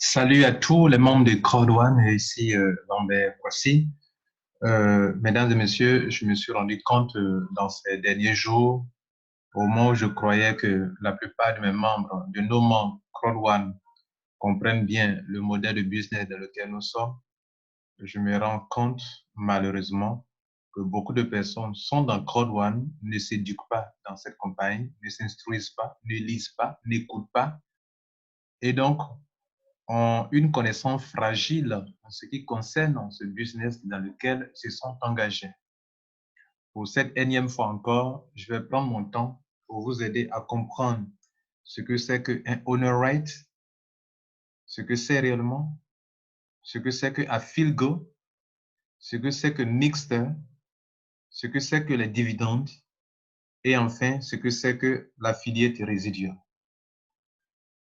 Salut à tous les membres de Crowd One, et ici Lambert Kwasi. Mesdames et messieurs, je me suis rendu compte dans ces derniers jours, au moment où je croyais que la plupart de nos membres Crowd One, comprennent bien le modèle de business dans lequel nous sommes, je me rends compte malheureusement que beaucoup de personnes sont dans Crowd One, ne s'éduquent pas dans cette compagnie, ne s'instruisent pas, ne lisent pas, n'écoutent pas, et donc ont une connaissance fragile en ce qui concerne ce business dans lequel ils se sont engagés. Pour cette énième fois encore, je vais prendre mon temps pour vous aider à comprendre ce que c'est qu'un owner right, ce que c'est réellement, ce que c'est que Affilgo, ce que c'est que Mixter, ce que c'est que les dividendes et enfin ce que c'est que l'affiliate résiduelle.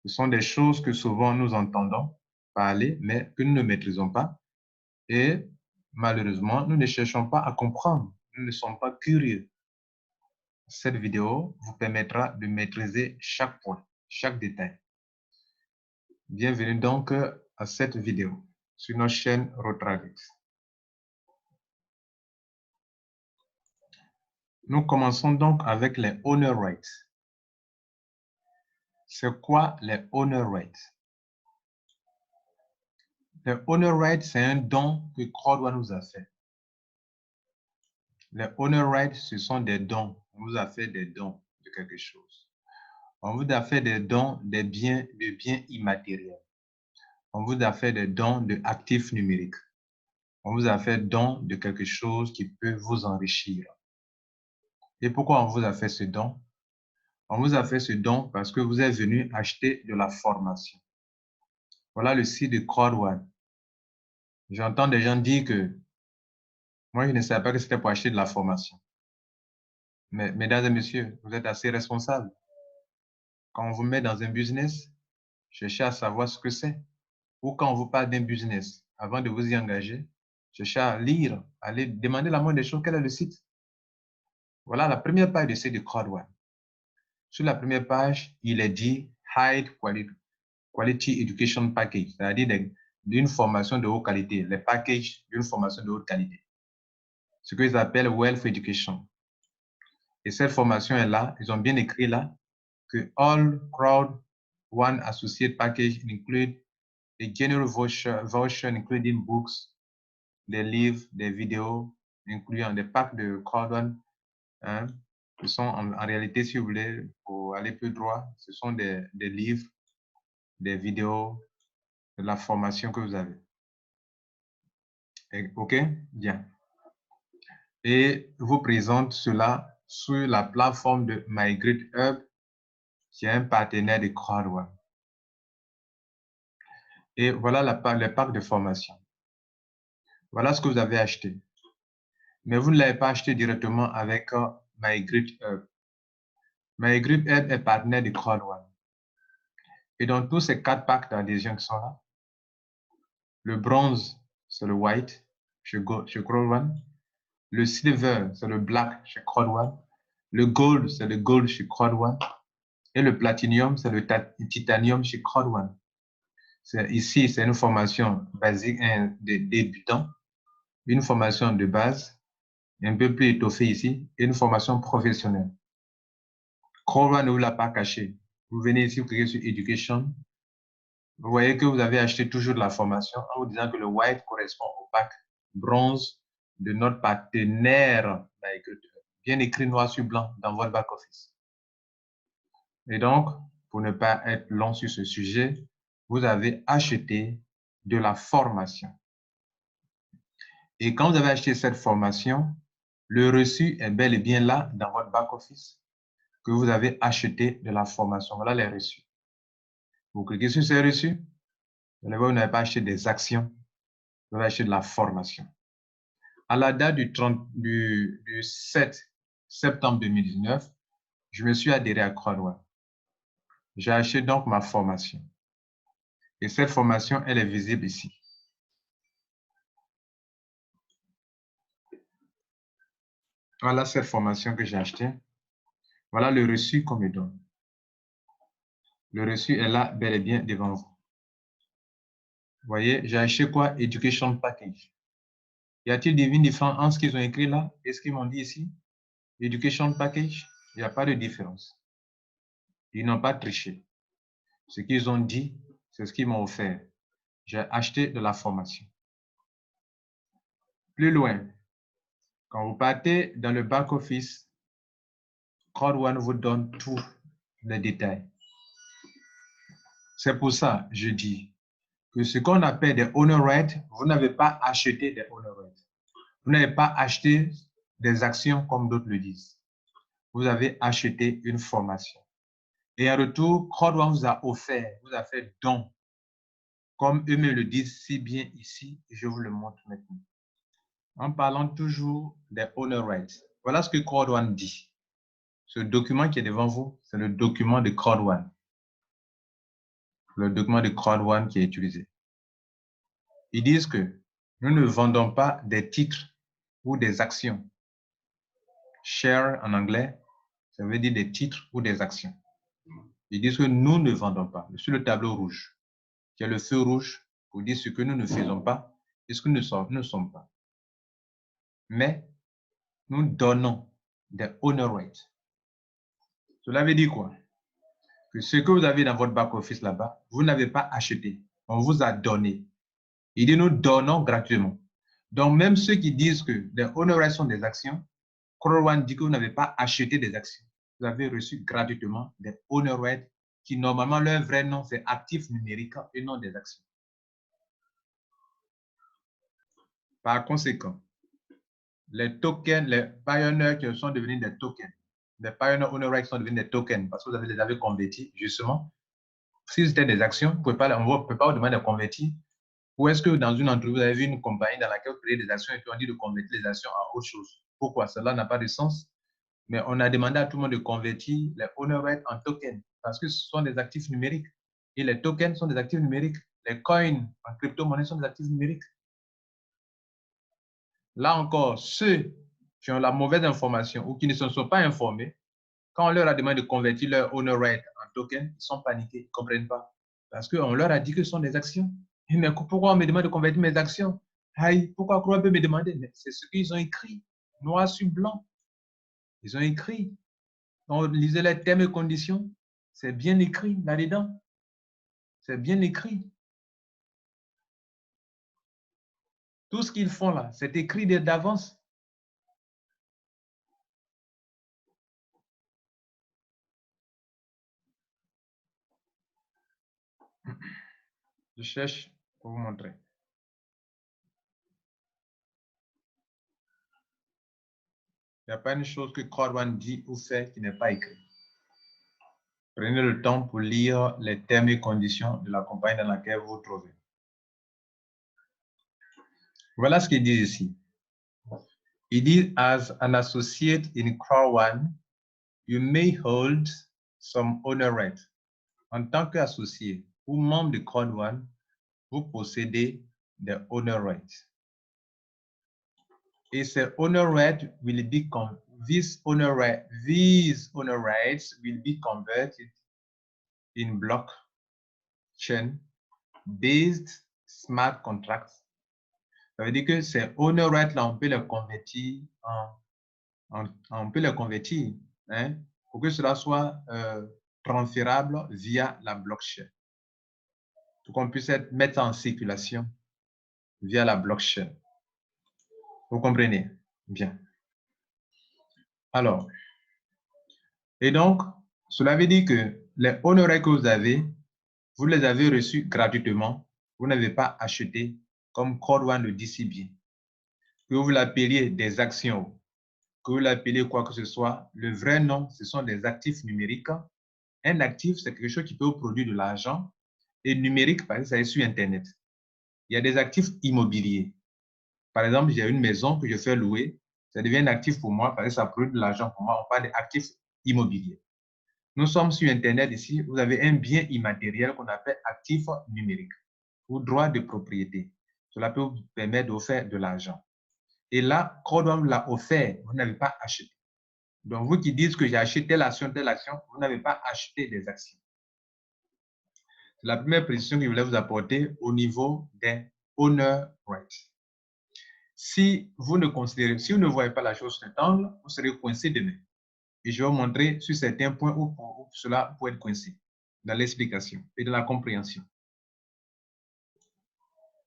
Ce sont des choses que souvent nous entendons parler, mais que nous ne maîtrisons pas. Et malheureusement, nous ne cherchons pas à comprendre. Nous ne sommes pas curieux. Cette vidéo vous permettra de maîtriser chaque point, chaque détail. Bienvenue donc à cette vidéo sur notre chaîne Rotragix. Nous commençons donc avec les owner rights. C'est quoi les owner rights? Les owner rights, c'est un don que CrowdOne nous a fait. Les owner rights, ce sont des dons. On vous a fait des dons de quelque chose. On vous a fait des dons de biens immatériels. On vous a fait des dons d'actifs numériques. On vous a fait don de quelque chose qui peut vous enrichir. Et pourquoi on vous a fait ce don? On vous a fait ce don parce que vous êtes venu acheter de la formation. Voilà le site de CrowdOne. J'entends des gens dire que moi, je ne savais pas que c'était pour acheter de la formation. Mais mesdames et messieurs, vous êtes assez responsables. Quand on vous met dans un business, cherchez à savoir ce que c'est. Ou quand on vous parle d'un business, avant de vous y engager, cherchez à lire, aller demander la moindre des choses, quel est le site. Voilà la première page de site de CrowdOne. Sur la première page, il est dit High Quality Education Package, c'est-à-dire d'une formation de haute qualité, les packages d'une formation de haute qualité. Ce qu'ils appellent Wealth Education. Et cette formation est là, ils ont bien écrit là, que All Crowd One Associate Package include a general voucher including books, des livres, des vidéos, incluant des packs de Crowd One, hein, qui sont en réalité, si vous voulez, pour aller plus droit, ce sont des livres, des vidéos, de la formation que vous avez. OK? Bien. Et vous présente cela sur la plateforme de MyGridHub, qui est un partenaire de CrowdOne. Et voilà les packs de formation. Voilà ce que vous avez acheté. Mais vous ne l'avez pas acheté directement avec MyGridHub. MyGridHub est partenaire de CrowdOne. Et dans tous ces 4 packs d'adhésion qui sont là, le bronze, c'est le white chez CrowdOne. Le silver, c'est le black chez CrowdOne. Le gold, c'est le gold chez CrowdOne. Et le platinum, c'est le titanium chez CrowdOne. Ici, c'est une formation basique de débutant, une formation de base, un peu plus étoffée ici, et une formation professionnelle. CrowdOne ne vous l'a pas caché. Vous venez ici, vous cliquez sur Education. Vous voyez que vous avez acheté toujours de la formation en vous disant que le white correspond au pack bronze de notre partenaire, bien écrit noir sur blanc dans votre back-office. Et donc, pour ne pas être long sur ce sujet, vous avez acheté de la formation. Et quand vous avez acheté cette formation, le reçu est bel et bien là dans votre back-office que vous avez acheté de la formation. Voilà les reçus. Vous cliquez sur ces reçus, vous n'avez pas acheté des actions, vous avez acheté de la formation. À la date du 7 septembre 2019, je me suis adhéré à CrowdOne. J'ai acheté donc ma formation. Et cette formation, elle est visible ici. Voilà cette formation que j'ai achetée. Voilà le reçu qu'on me donne. Le reçu est là, bel et bien devant vous. Vous voyez, j'ai acheté quoi? Education Package. Y a-t-il une différence entre ce qu'ils ont écrit là et ce qu'ils m'ont dit ici? Education Package, il n'y a pas de différence. Ils n'ont pas triché. Ce qu'ils ont dit, c'est ce qu'ils m'ont offert. J'ai acheté de la formation. Plus loin, quand vous partez dans le back-office, CrowdOne vous donne tous les détails. C'est pour ça que je dis que ce qu'on appelle des honor rights, vous n'avez pas acheté des honor rights. Vous n'avez pas acheté des actions comme d'autres le disent. Vous avez acheté une formation. Et en retour, CrowdOne vous a offert, vous a fait don. Comme eux me le disent si bien ici, je vous le montre maintenant. En parlant toujours des honor rights. Voilà ce que CrowdOne dit. Ce document qui est devant vous, c'est le document de CrowdOne. Le document de CrowdOne qui est utilisé. Ils disent que nous ne vendons pas des titres ou des actions. Share en anglais, ça veut dire des titres ou des actions. Ils disent que nous ne vendons pas. Sur le tableau rouge, il y a le feu rouge pour dire ce que nous ne faisons pas et ce que nous ne sommes pas. Mais nous donnons des honor rights. Cela veut dire quoi? Que ce que vous avez dans votre back-office là-bas, vous n'avez pas acheté. On vous a donné. Il dit nous donnons gratuitement. Donc, même ceux qui disent que les honor rights sont des actions, CrowdOne dit que vous n'avez pas acheté des actions. Vous avez reçu gratuitement des honor rights qui, normalement, leur vrai nom, c'est actifs numériques et non des actions. Par conséquent, les tokens, les Pioneer qui sont devenus des tokens, les Pioneer honor rights sont devenus des tokens parce que vous les avez convertis, justement. Si c'était des actions, on ne peut pas vous demander de convertir. Ou est-ce que dans une entreprise, vous avez vu une compagnie dans laquelle vous créez des actions et puis on dit de convertir les actions à autre chose? Pourquoi? Cela n'a pas de sens. Mais on a demandé à tout le monde de convertir les honor rights en tokens parce que ce sont des actifs numériques. Et les tokens sont des actifs numériques. Les coins en crypto-monnaie sont des actifs numériques. Là encore, ceux qui ont la mauvaise information ou qui ne se sont pas informés, quand on leur a demandé de convertir leur honor right en token, ils sont paniqués, ils ne comprennent pas. Parce qu'on leur a dit que ce sont des actions. Mais pourquoi on me demande de convertir mes actions? Aïe, pourquoi on peut me demander? C'est ce qu'ils ont écrit, noir sur blanc. Ils ont écrit. On lisait les termes et conditions. C'est bien écrit là-dedans. C'est bien écrit. Tout ce qu'ils font là, c'est écrit d'avance. Je cherche pour vous montrer. Il n'y a pas une chose que CrowdOne dit ou fait qui n'est pas écrit. Prenez le temps pour lire les termes et conditions de la compagnie dans laquelle vous vous trouvez. Voilà ce qu'il dit ici. Il dit, as an associate in CrowdOne, you may hold some honor rights. En tant qu'associé ou membre de CrowdOne, vous possédez des honor rights. Et ces honor rights will be these honor rights will be converted in blockchain-based smart contracts. Ça veut dire que ces honor rights là, on peut les convertir hein, pour que cela soit transférable via la blockchain. Pour qu'on puisse mettre en circulation via la blockchain. Vous comprenez? Bien. Alors, et donc, cela veut dire que les honoraires que vous les avez reçus gratuitement. Vous n'avez pas acheté, comme CrowdOne le dit si bien. Que vous l'appeliez des actions, que vous l'appeliez quoi que ce soit, le vrai nom, ce sont des actifs numériques. Un actif, c'est quelque chose qui peut vous produire de l'argent. Et numérique, par exemple, c'est sur Internet. Il y a des actifs immobiliers. Par exemple, j'ai une maison que je fais louer. Ça devient un actif pour moi parce que ça produit de l'argent pour moi. On parle d'actifs immobiliers. Nous sommes sur Internet ici. Vous avez un bien immatériel qu'on appelle actif numérique ou droit de propriété. Cela peut vous permettre de faire de l'argent. Et là, CrowdOne l'a offert. Vous n'avez pas acheté. Donc, vous qui dites que j'ai acheté telle action, vous n'avez pas acheté des actions. C'est la première précision que je voulais vous apporter au niveau des owner rights. Si vous ne voyez pas la chose sous cet angle, vous serez coincé demain. Et je vais vous montrer sur certains points où cela peut être coincé dans l'explication et dans la compréhension.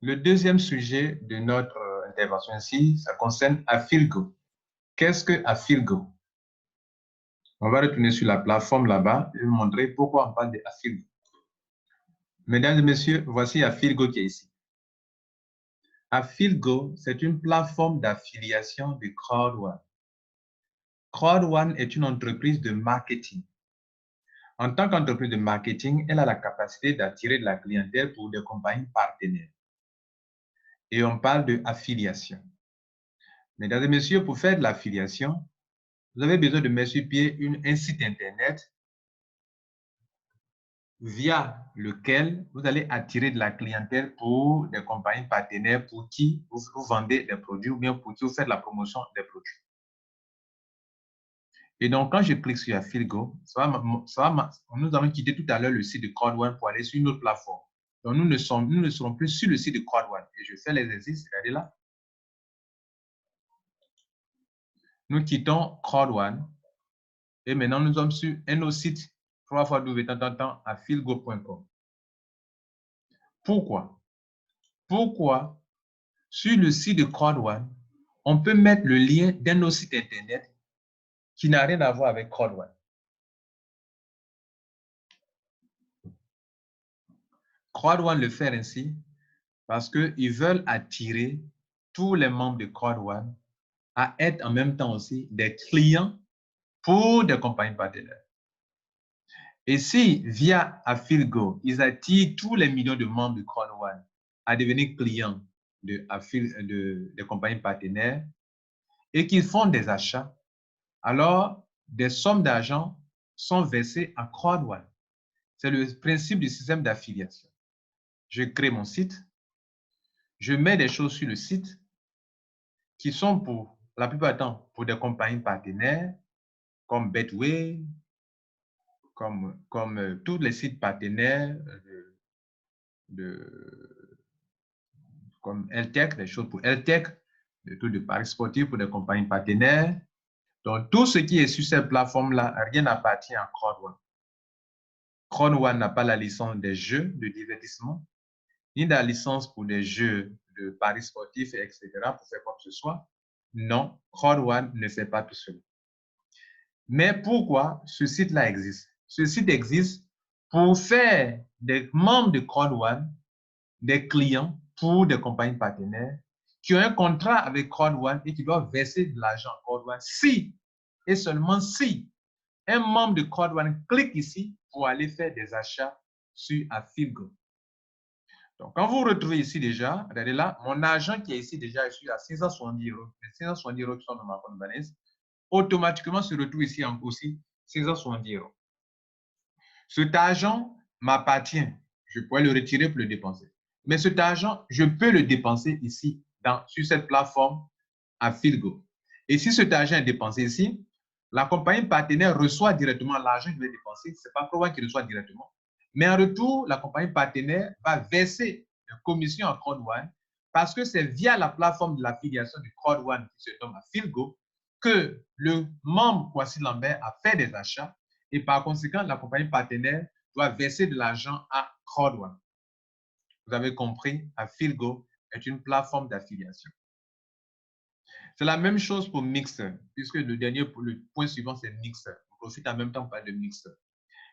Le deuxième sujet de notre intervention ici, ça concerne Affilgo. Qu'est-ce que Affilgo? On va retourner sur la plateforme là-bas et vous montrer pourquoi on parle de Affilgo. Mesdames et messieurs, voici Affilgo qui est ici. Affilgo, c'est une plateforme d'affiliation de Crowd1. Crowd1 est une entreprise de marketing. En tant qu'entreprise de marketing, elle a la capacité d'attirer de la clientèle pour des compagnies partenaires. Et on parle d'affiliation. Mesdames et messieurs, pour faire de l'affiliation, vous avez besoin de mettre sur pied un site Internet via lequel vous allez attirer de la clientèle pour des compagnies partenaires pour qui vous vendez des produits ou bien pour qui vous faites la promotion des produits. Et donc, quand je clique sur Affilgo, nous allons quitter tout à l'heure le site de Crowd1 pour aller sur une autre plateforme. Donc, nous ne serons plus sur le site de Crowd1. Et je fais l'exercice, regardez là. Nous quittons Crowd1 et maintenant nous sommes sur un autre site affilgo.com. Pourquoi? Pourquoi sur le site de Crowd1, on peut mettre le lien d'un autre site Internet qui n'a rien à voir avec Crowd1. Crowd1 le fait ainsi parce qu'ils veulent attirer tous les membres de Crowd1 à être en même temps aussi des clients pour des compagnies partenaires. Et si, via Affilgo, ils attirent tous les millions de membres de Crowd1 à devenir clients de compagnies partenaires et qu'ils font des achats, alors des sommes d'argent sont versées à Crowd1. C'est le principe du système d'affiliation. Je crée mon site, je mets des choses sur le site qui sont pour la plupart du temps pour des compagnies partenaires comme Betway, comme tous les sites partenaires comme LTech, des choses pour LTech, des trucs de paris sportifs pour des compagnies partenaires. Donc, tout ce qui est sur cette plateforme-là, rien n'appartient à Crowd1. Crowd1 n'a pas la licence des jeux de divertissement, ni la licence pour des jeux de paris sportifs, etc., pour faire quoi que ce soit. Non, Crowd1 ne fait pas tout cela. Mais pourquoi ce site-là existe? Ce site existe pour faire des membres de Crowd1 des clients pour des compagnies partenaires qui ont un contrat avec Crowd1 et qui doivent verser de l'argent à Crowd1 si et seulement si un membre de Crowd1 clique ici pour aller faire des achats sur Affilgo. Donc, quand vous retrouvez ici déjà, regardez là, mon argent qui est ici déjà, je suis à 670 euros. Les 670 euros qui sont dans ma compte Vanessa, automatiquement se retrouve ici aussi 670 euros. Cet argent m'appartient. Je pourrais le retirer pour le dépenser. Mais cet argent, je peux le dépenser ici, sur cette plateforme Affilgo. Et si cet argent est dépensé ici, la compagnie partenaire reçoit directement l'argent que je vais dépenser. Ce n'est pas Crowd1 qui reçoit directement. Mais en retour, la compagnie partenaire va verser une commission à Crowd1 parce que c'est via la plateforme de l'affiliation de Crowd1 qui se nomme Affilgo que le membre Kwasi Lambert a fait des achats et par conséquent, la compagnie partenaire doit verser de l'argent à Crowd1. Vous avez compris, Affilgo est une plateforme d'affiliation. C'est la même chose pour Mixer, puisque le point suivant, c'est Mixer. On profite en même temps pour parler de Mixer.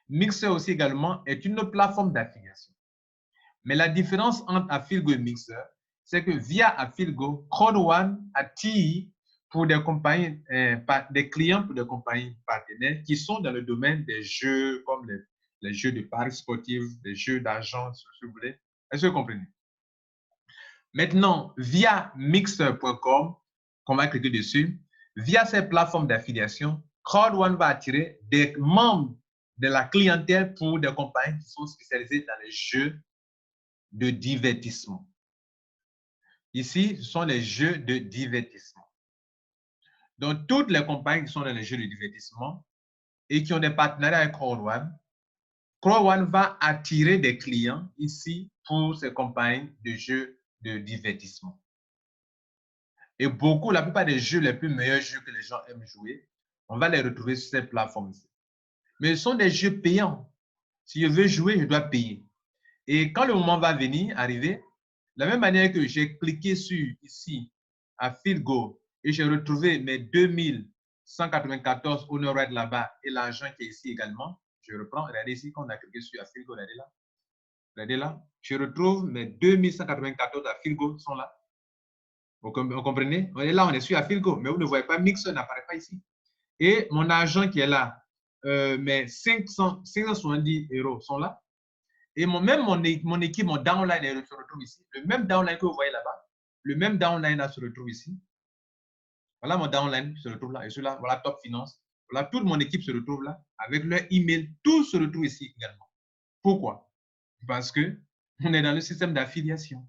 Mixer aussi également est une plateforme d'affiliation. Mais la différence entre Affilgo et Mixer, c'est que via Affilgo, Crowd1 attire pour des compagnies, des clients pour des compagnies partenaires qui sont dans le domaine des jeux comme les jeux de paris sportifs, des jeux d'argent, si vous voulez. Est-ce que vous comprenez? Maintenant, via Mixer.com, qu'on va cliquer dessus, via cette plateforme d'affiliation, Crowd1 va attirer des membres de la clientèle pour des compagnies qui sont spécialisées dans les jeux de divertissement. Ici, ce sont les jeux de divertissement. Donc, toutes les compagnies qui sont dans les jeux de divertissement et qui ont des partenariats avec Crowd1 Crowd One va attirer des clients ici pour ces campagnes de jeux de divertissement. Et beaucoup, la plupart des jeux, les plus meilleurs jeux que les gens aiment jouer, on va les retrouver sur ces plateformes-ci. Mais ce sont des jeux payants. Si je veux jouer, je dois payer. Et quand le moment va venir, arriver, de la même manière que j'ai cliqué sur ici, à FeelGo, et j'ai retrouvé mes 2194 honor rate là-bas et l'argent qui est ici également, je reprends, regardez ici, quand on a cliqué sur FeelGo, regardez là. Regardez là, je retrouve mes 2194 à FeelGo sont là. Vous comprenez? Là, on est sur FeelGo, mais vous ne voyez pas, Mixer n'apparaît pas ici. Et mon argent qui est là, mes 570 € sont là. Et même mon équipe, mon downline se retrouve ici. Le même downline que vous voyez là-bas, le même downline là se retrouve ici. Voilà mon downline se retrouve là. Et celui-là, voilà Top Finance. Voilà, toute mon équipe se retrouve là. Avec leur email, tout se retrouve ici également. Pourquoi? Parce que on est dans le système d'affiliation.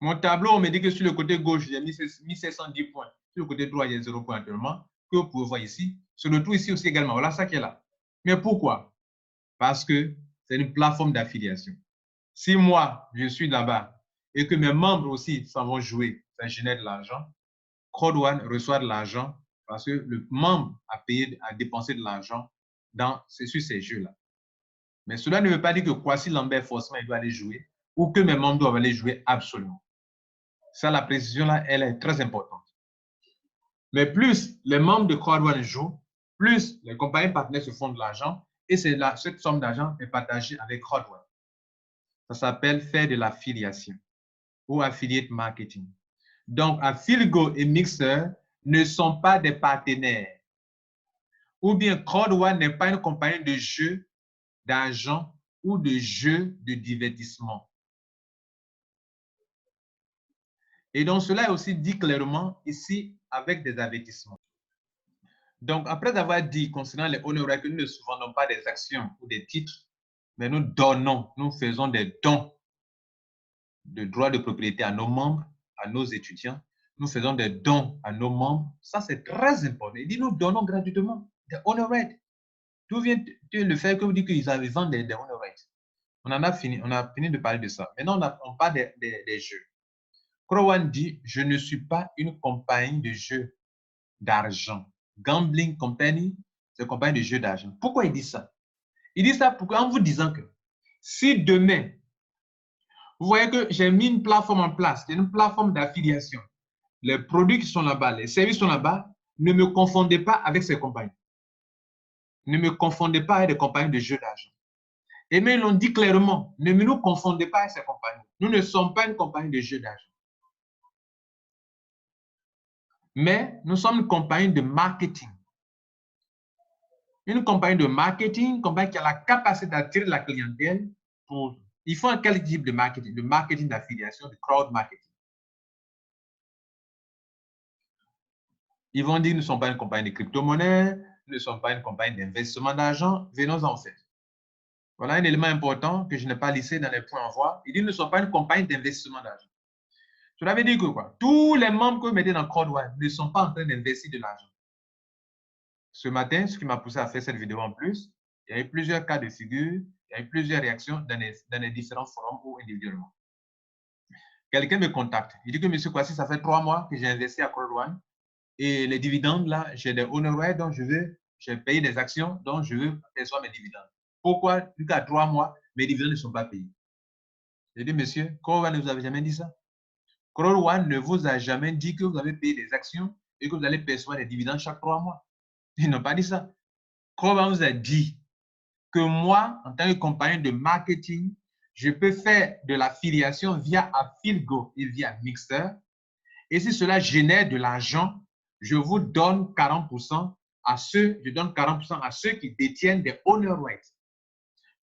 Mon tableau, on me dit que sur le côté gauche, j'ai mis 710 points. Sur le côté droit, il y a 0 points actuellement. Que vous pouvez voir ici. Se retrouve ici aussi également. Voilà ça qui est là. Mais pourquoi? Parce que c'est une plateforme d'affiliation. Si moi, je suis là-bas et que mes membres aussi s'en vont jouer, ça génère de l'argent, Crowd One reçoit de l'argent parce que le membre a payé, a dépensé de l'argent sur ces jeux-là. Mais cela ne veut pas dire que Kwasi Lambert, forcément, il doit aller jouer ou que mes membres doivent aller jouer absolument. Ça, la précision-là, elle est très importante. Mais plus les membres de Crowd One jouent, plus les compagnies partenaires se font de l'argent et cette somme d'argent est partagée avec Crowd One. Ça s'appelle faire de l'affiliation ou affiliate marketing. Donc, FeelGo et Mixer ne sont pas des partenaires. Ou bien Crowd One n'est pas une compagnie de jeux d'argent ou de jeux de divertissement. Et donc, cela est aussi dit clairement ici avec des avertissements. Donc, après avoir dit concernant les honoraires que nous ne vendons pas des actions ou des titres, mais nous donnons, nous faisons des dons de droits de propriété à nos membres, à nos étudiants. Nous faisons des dons à nos membres. Ça, c'est très important. Il dit, nous donnons gratuitement des honoraires. D'où vient le fait que vous dites qu'ils vendent des honoraires? On a fini de parler de ça. Maintenant, on parle des jeux. Crowd One dit, je ne suis pas une compagnie de jeux d'argent. Gambling Company, c'est une compagnie de jeux d'argent. Pourquoi il dit ça? Il dit ça en vous disant que si demain, vous voyez que j'ai mis une plateforme en place, c'est une plateforme d'affiliation. Les produits qui sont là-bas, les services sont là-bas, ne me confondez pas avec ces compagnies. Ne me confondez pas avec des compagnies de jeux d'argent. Et mais ils l'ont dit clairement, ne nous confondez pas avec ces compagnies. Nous ne sommes pas une compagnie de jeux d'argent. Mais nous sommes une compagnie de marketing. Une compagnie de marketing, une compagnie qui a la capacité d'attirer la clientèle pour... Ils font quel type de marketing? De marketing d'affiliation, de crowd marketing. Ils vont dire, nous ne sommes pas une compagnie de crypto-monnaie, nous ne sommes pas une compagnie d'investissement d'argent. Venons-en fait. Voilà un élément important que je n'ai pas listé dans les points en voie. Il dit, nous ne sommes pas une compagnie d'investissement d'argent. Cela veut dire que quoi? Tous les membres que vous mettez dans Crowd One ne sont pas en train d'investir de l'argent. Ce matin, ce qui m'a poussé à faire cette vidéo en plus, il y a eu plusieurs cas de figure, il y a eu plusieurs réactions dans les différents forums ou individuellement. Quelqu'un me contacte. Il dit que, monsieur Kwasi, ça fait 3 mois que j'ai investi à Crowd One et les dividendes, là, j'ai des honoraires dont j'ai payé des actions dont je veux percevoir mes dividendes. Pourquoi, jusqu'à 3 mois, mes dividendes ne sont pas payés? J'ai dit, monsieur, Crowd One ne vous avait jamais dit ça. Crowd One ne vous a jamais dit que vous avez payé des actions et que vous allez percevoir des dividendes chaque 3 mois. Ils n'ont pas dit ça. Crowd One vous a dit que moi, en tant que compagnie de marketing, je peux faire de l'affiliation via FeelGo et via Mixer. Et si cela génère de l'argent, je vous donne 40% à ceux qui détiennent des honor rights.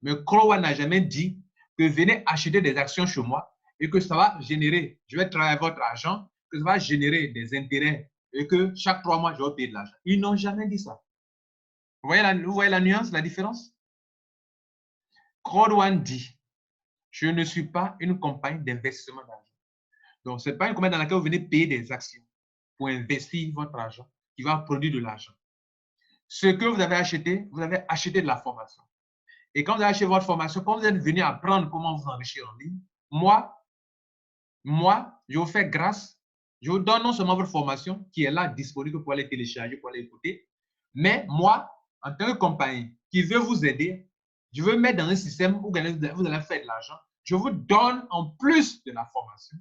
Mais Crowd One n'a jamais dit que venez acheter des actions chez moi et que ça va générer, je vais travailler votre argent, que ça va générer des intérêts et que chaque 3 mois, je vais payer de l'argent. Ils n'ont jamais dit ça. Vous voyez la nuance, la différence? Crowd One dit, je ne suis pas une compagnie d'investissement d'argent. Donc, ce n'est pas une compagnie dans laquelle vous venez payer des actions pour investir votre argent qui va produire de l'argent. Ce que vous avez acheté de la formation. Et quand vous avez acheté votre formation, quand vous êtes venu apprendre comment vous enrichir en ligne, moi, je vous fais grâce. Je vous donne non seulement votre formation qui est là, disponible pour aller télécharger, pour aller écouter, mais moi, en tant que compagnie qui veut vous aider, je veux mettre dans un système où vous allez faire de l'argent. Je vous donne en plus de la formation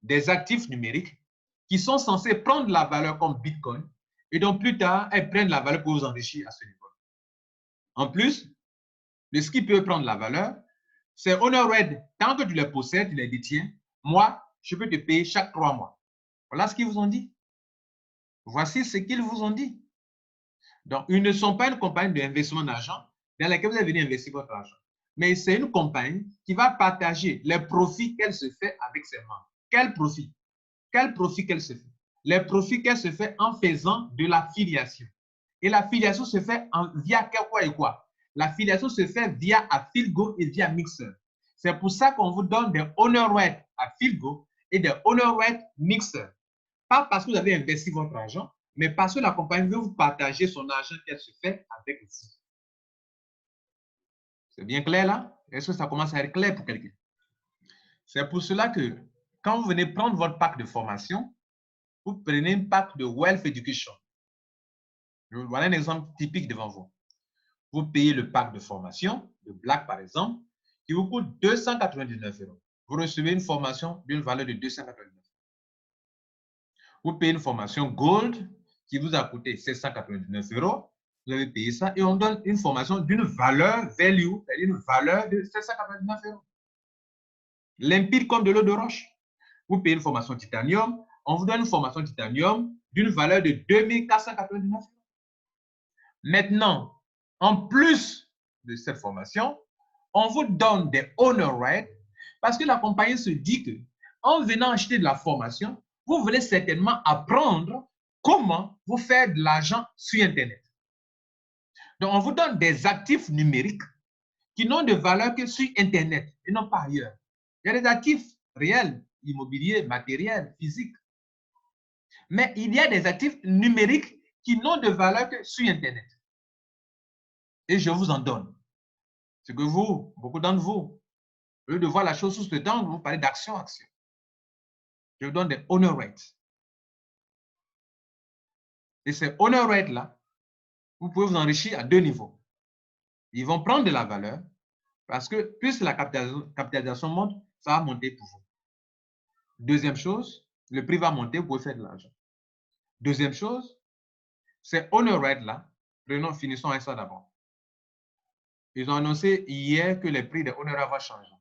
des actifs numériques qui sont censés prendre la valeur comme Bitcoin et donc plus tard, elles prennent la valeur pour vous enrichir à ce niveau. En plus, de ce qui peut prendre la valeur, c'est HonorRed. Tant que tu les possèdes, tu les détiens, moi, je peux te payer chaque 3 mois. Voilà ce qu'ils vous ont dit. Voici ce qu'ils vous ont dit. Donc, ils ne sont pas une compagnie d'investissement d'argent dans laquelle vous allez venir investir votre argent. Mais c'est une compagnie qui va partager les profits qu'elle se fait avec ses membres. Quel profit? Quel profit qu'elle se fait? Les profits qu'elle se fait en faisant de l'affiliation. Et l'affiliation se fait via quoi et quoi? L'affiliation se fait via Affiligo et via Mixer. C'est pour ça qu'on vous donne des HonorRed Affiligo et des HonorRed Mixer. Pas parce que vous avez investi votre argent, mais parce que la compagnie veut vous partager son argent qu'elle se fait avec vous. C'est bien clair là? Est-ce que ça commence à être clair pour quelqu'un? C'est pour cela que quand vous venez prendre votre pack de formation, vous prenez un pack de Wealth Education. Voilà un exemple typique devant vous. Vous payez le pack de formation, de Black par exemple, qui vous coûte 299 €. Vous recevez une formation d'une valeur de 299 €. Vous payez une formation Gold qui vous a coûté 799 €. Vous avez payé ça et on donne une formation d'une valeur value, c'est-à-dire une valeur de 799 €. Limpide comme de l'eau de roche. Vous payez une formation Titanium, on vous donne une formation Titanium d'une valeur de 2499 €. Maintenant, en plus de cette formation, on vous donne des HonorRed parce que la compagnie se dit que en venant acheter de la formation, vous voulez certainement apprendre comment vous faire de l'argent sur Internet. Donc, on vous donne des actifs numériques qui n'ont de valeur que sur Internet et non pas ailleurs. Il y a des actifs réels, immobiliers, matériels, physiques. Mais il y a des actifs numériques qui n'ont de valeur que sur Internet. Et je vous en donne. C'est que vous, beaucoup d'entre vous, au lieu de voir la chose sous cet angle, vous parlez d'action. Je vous donne des HonorRed. Et ces HonorRed là, vous pouvez vous enrichir à 2 niveaux. Ils vont prendre de la valeur parce que plus la capitalisation monte, ça va monter pour vous. Deuxième chose, le prix va monter, vous pouvez faire de l'argent. Deuxième chose, ces HonorRed là, finissons avec ça d'abord. Ils ont annoncé hier que les prix des HonorRed vont changer.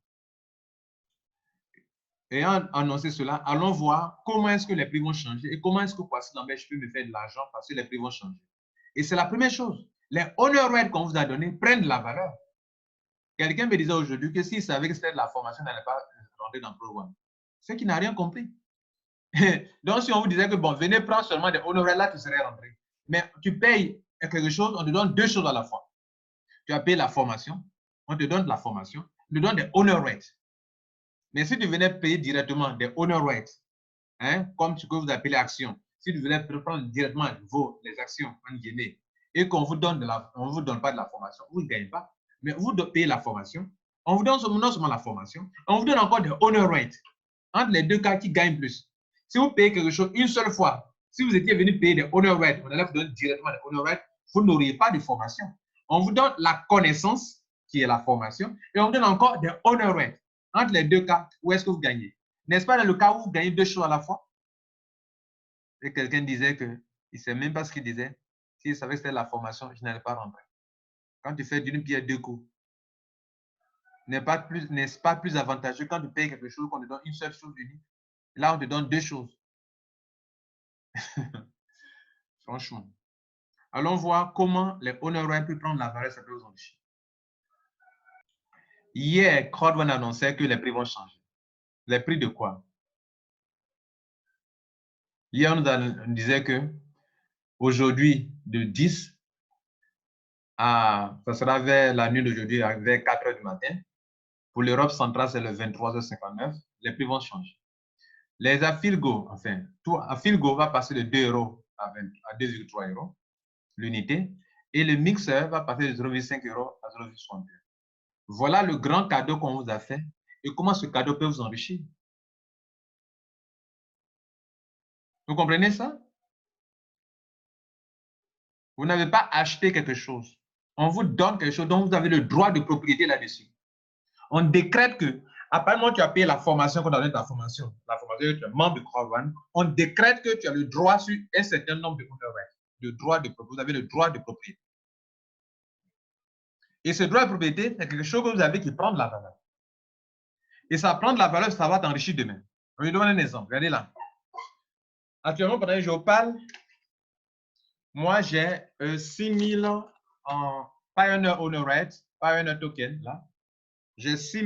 Ayant annoncé cela, allons voir comment est-ce que les prix vont changer et comment est-ce que Kwasi Lambert je peux me faire de l'argent parce que les prix vont changer. Et c'est la première chose. Les HonorRed qu'on vous a donnés prennent de la valeur. Quelqu'un me disait aujourd'hui que s'il savait que c'était de la formation, il n'allait pas rentrer dans le programme. C'est qu'il n'a rien compris. Donc, si on vous disait que bon, venez prendre seulement des HonorRed, là, tu serais rentré. Mais tu payes quelque chose, on te donne 2 choses à la fois. Tu as payé la formation, on te donne de la formation, on te donne des HonorRed. Mais si tu venais payer directement des HonorRed, comme ce que vous appelez actions, si tu venais prendre directement les actions en guillemets et qu'on vous donne on ne vous donne pas de la formation, vous ne gagnez pas, mais vous payez la formation, on vous donne non seulement la formation, on vous donne encore des HonorRed. Entre les deux cas, qui gagnent plus? Si vous payez quelque chose une seule fois, si vous étiez venu payer des HonorRed, on allait vous donner directement des HonorRed, vous n'auriez pas de formation. On vous donne la connaissance, qui est la formation, et on vous donne encore des HonorRed. Entre les deux cas, où est-ce que vous gagnez? N'est-ce pas dans le cas où vous gagnez 2 choses à la fois? Et quelqu'un disait qu'il ne sait même pas ce qu'il disait. S'il savait que c'était la formation, je n'allais pas rentrer. Quand tu fais d'une pierre 2 coups, n'est-ce pas plus avantageux quand tu payes quelque chose qu'on te donne une seule chose unique? Là, on te donne 2 choses. Franchement. Allons voir comment les HonorRed peuvent prendre la valeur, ça peut vous enrichir. Hier, Crowdone annonçait que les prix vont changer. Les prix de quoi? Hier, on disait que aujourd'hui, de 10 ça sera vers la nuit d'aujourd'hui, vers 4 h du matin. Pour l'Europe centrale, c'est le 23h59. Les prix vont changer. Les Affiligo, enfin, Affiligo va passer de 2 € à 2,3 € l'unité. Et le mixeur va passer de 0,5 € à 0,61 €. Voilà le grand cadeau qu'on vous a fait et comment ce cadeau peut vous enrichir. Vous comprenez ça? Vous n'avez pas acheté quelque chose. On vous donne quelque chose dont vous avez le droit de propriété là-dessus. On décrète que, à partir du moment où tu as payé la formation qu'on a donné ta formation, la formation que tu es membre de CrowdOne, on décrète que tu as le droit sur un certain nombre de honoraires, le droit de propriété. Vous avez le droit de propriété. Et ce droit de propriété, c'est quelque chose que vous avez qui prend de la valeur. Et ça prend de la valeur, ça va t'enrichir demain. Je vais vous donner un exemple. Regardez là. Actuellement, pendant que je vous parle, moi, j'ai 6 000 en Pioneer Honorate, Pioneer Token, là. J'ai 6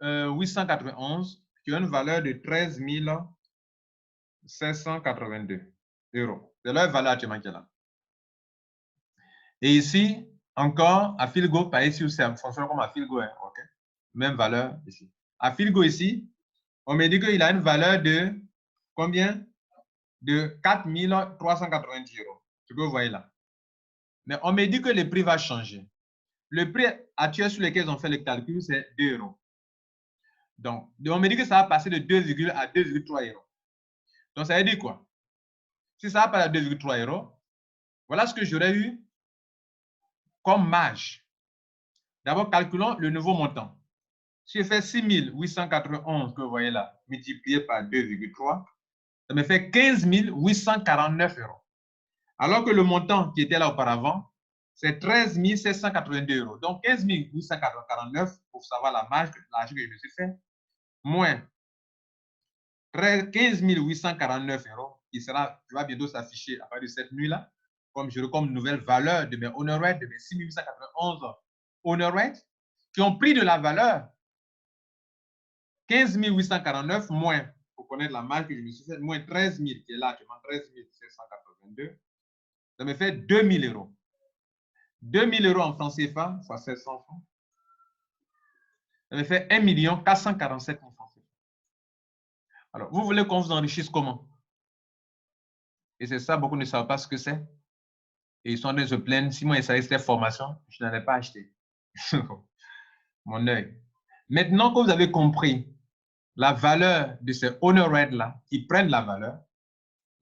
891 qui ont une valeur de 13 782 euros. C'est leur valeur actuellement qui est là. Et ici, encore, à Philgo, pas ici, ça fonctionne comme à Philgo, hein, okay? Même valeur ici. À Philgo ici, on me dit qu'il a une valeur de combien? De 4 390 euros. Ce que vous voyez là. Mais on me dit que le prix va changer. Le prix actuel sur lequel ils ont fait le calcul, c'est 2 euros. Donc, on me dit que ça va passer de 2, à 2,3 euros. Donc, ça veut dire quoi? Si ça va passer à 2,3 euros, voilà ce que j'aurais eu comme marge. D'abord, calculons le nouveau montant. Si je fais 6 891 que vous voyez là, multiplié par 2,3, ça me fait 15 849 euros. Alors que le montant qui était là auparavant, c'est 13 782 euros. Donc, 15 849 pour savoir la marge que je me suis fait, moins 15 849 euros, qui va bientôt s'afficher à partir de cette nuit-là, comme nouvelle valeur de mes honor rates, de mes 6 891 honor rates, qui ont pris de la valeur. 15 849 moins, pour connaître la marge que je me suis fait, moins 13 000, qui est là actuellement, 13 782, ça me fait 2 000 euros. 2 000 euros en francs CFA, fois 700 francs, ça me fait 1 447 000 francs CFA. Alors, vous voulez qu'on vous enrichisse comment? Et c'est ça, beaucoup ne savent pas ce que c'est. Et ils sont en train de se plaindre. Si moi, il s'agissait de formation, je n'allais pas acheter. Mon œil. Maintenant que vous avez compris la valeur de ces honor rates-là, qui prennent la valeur,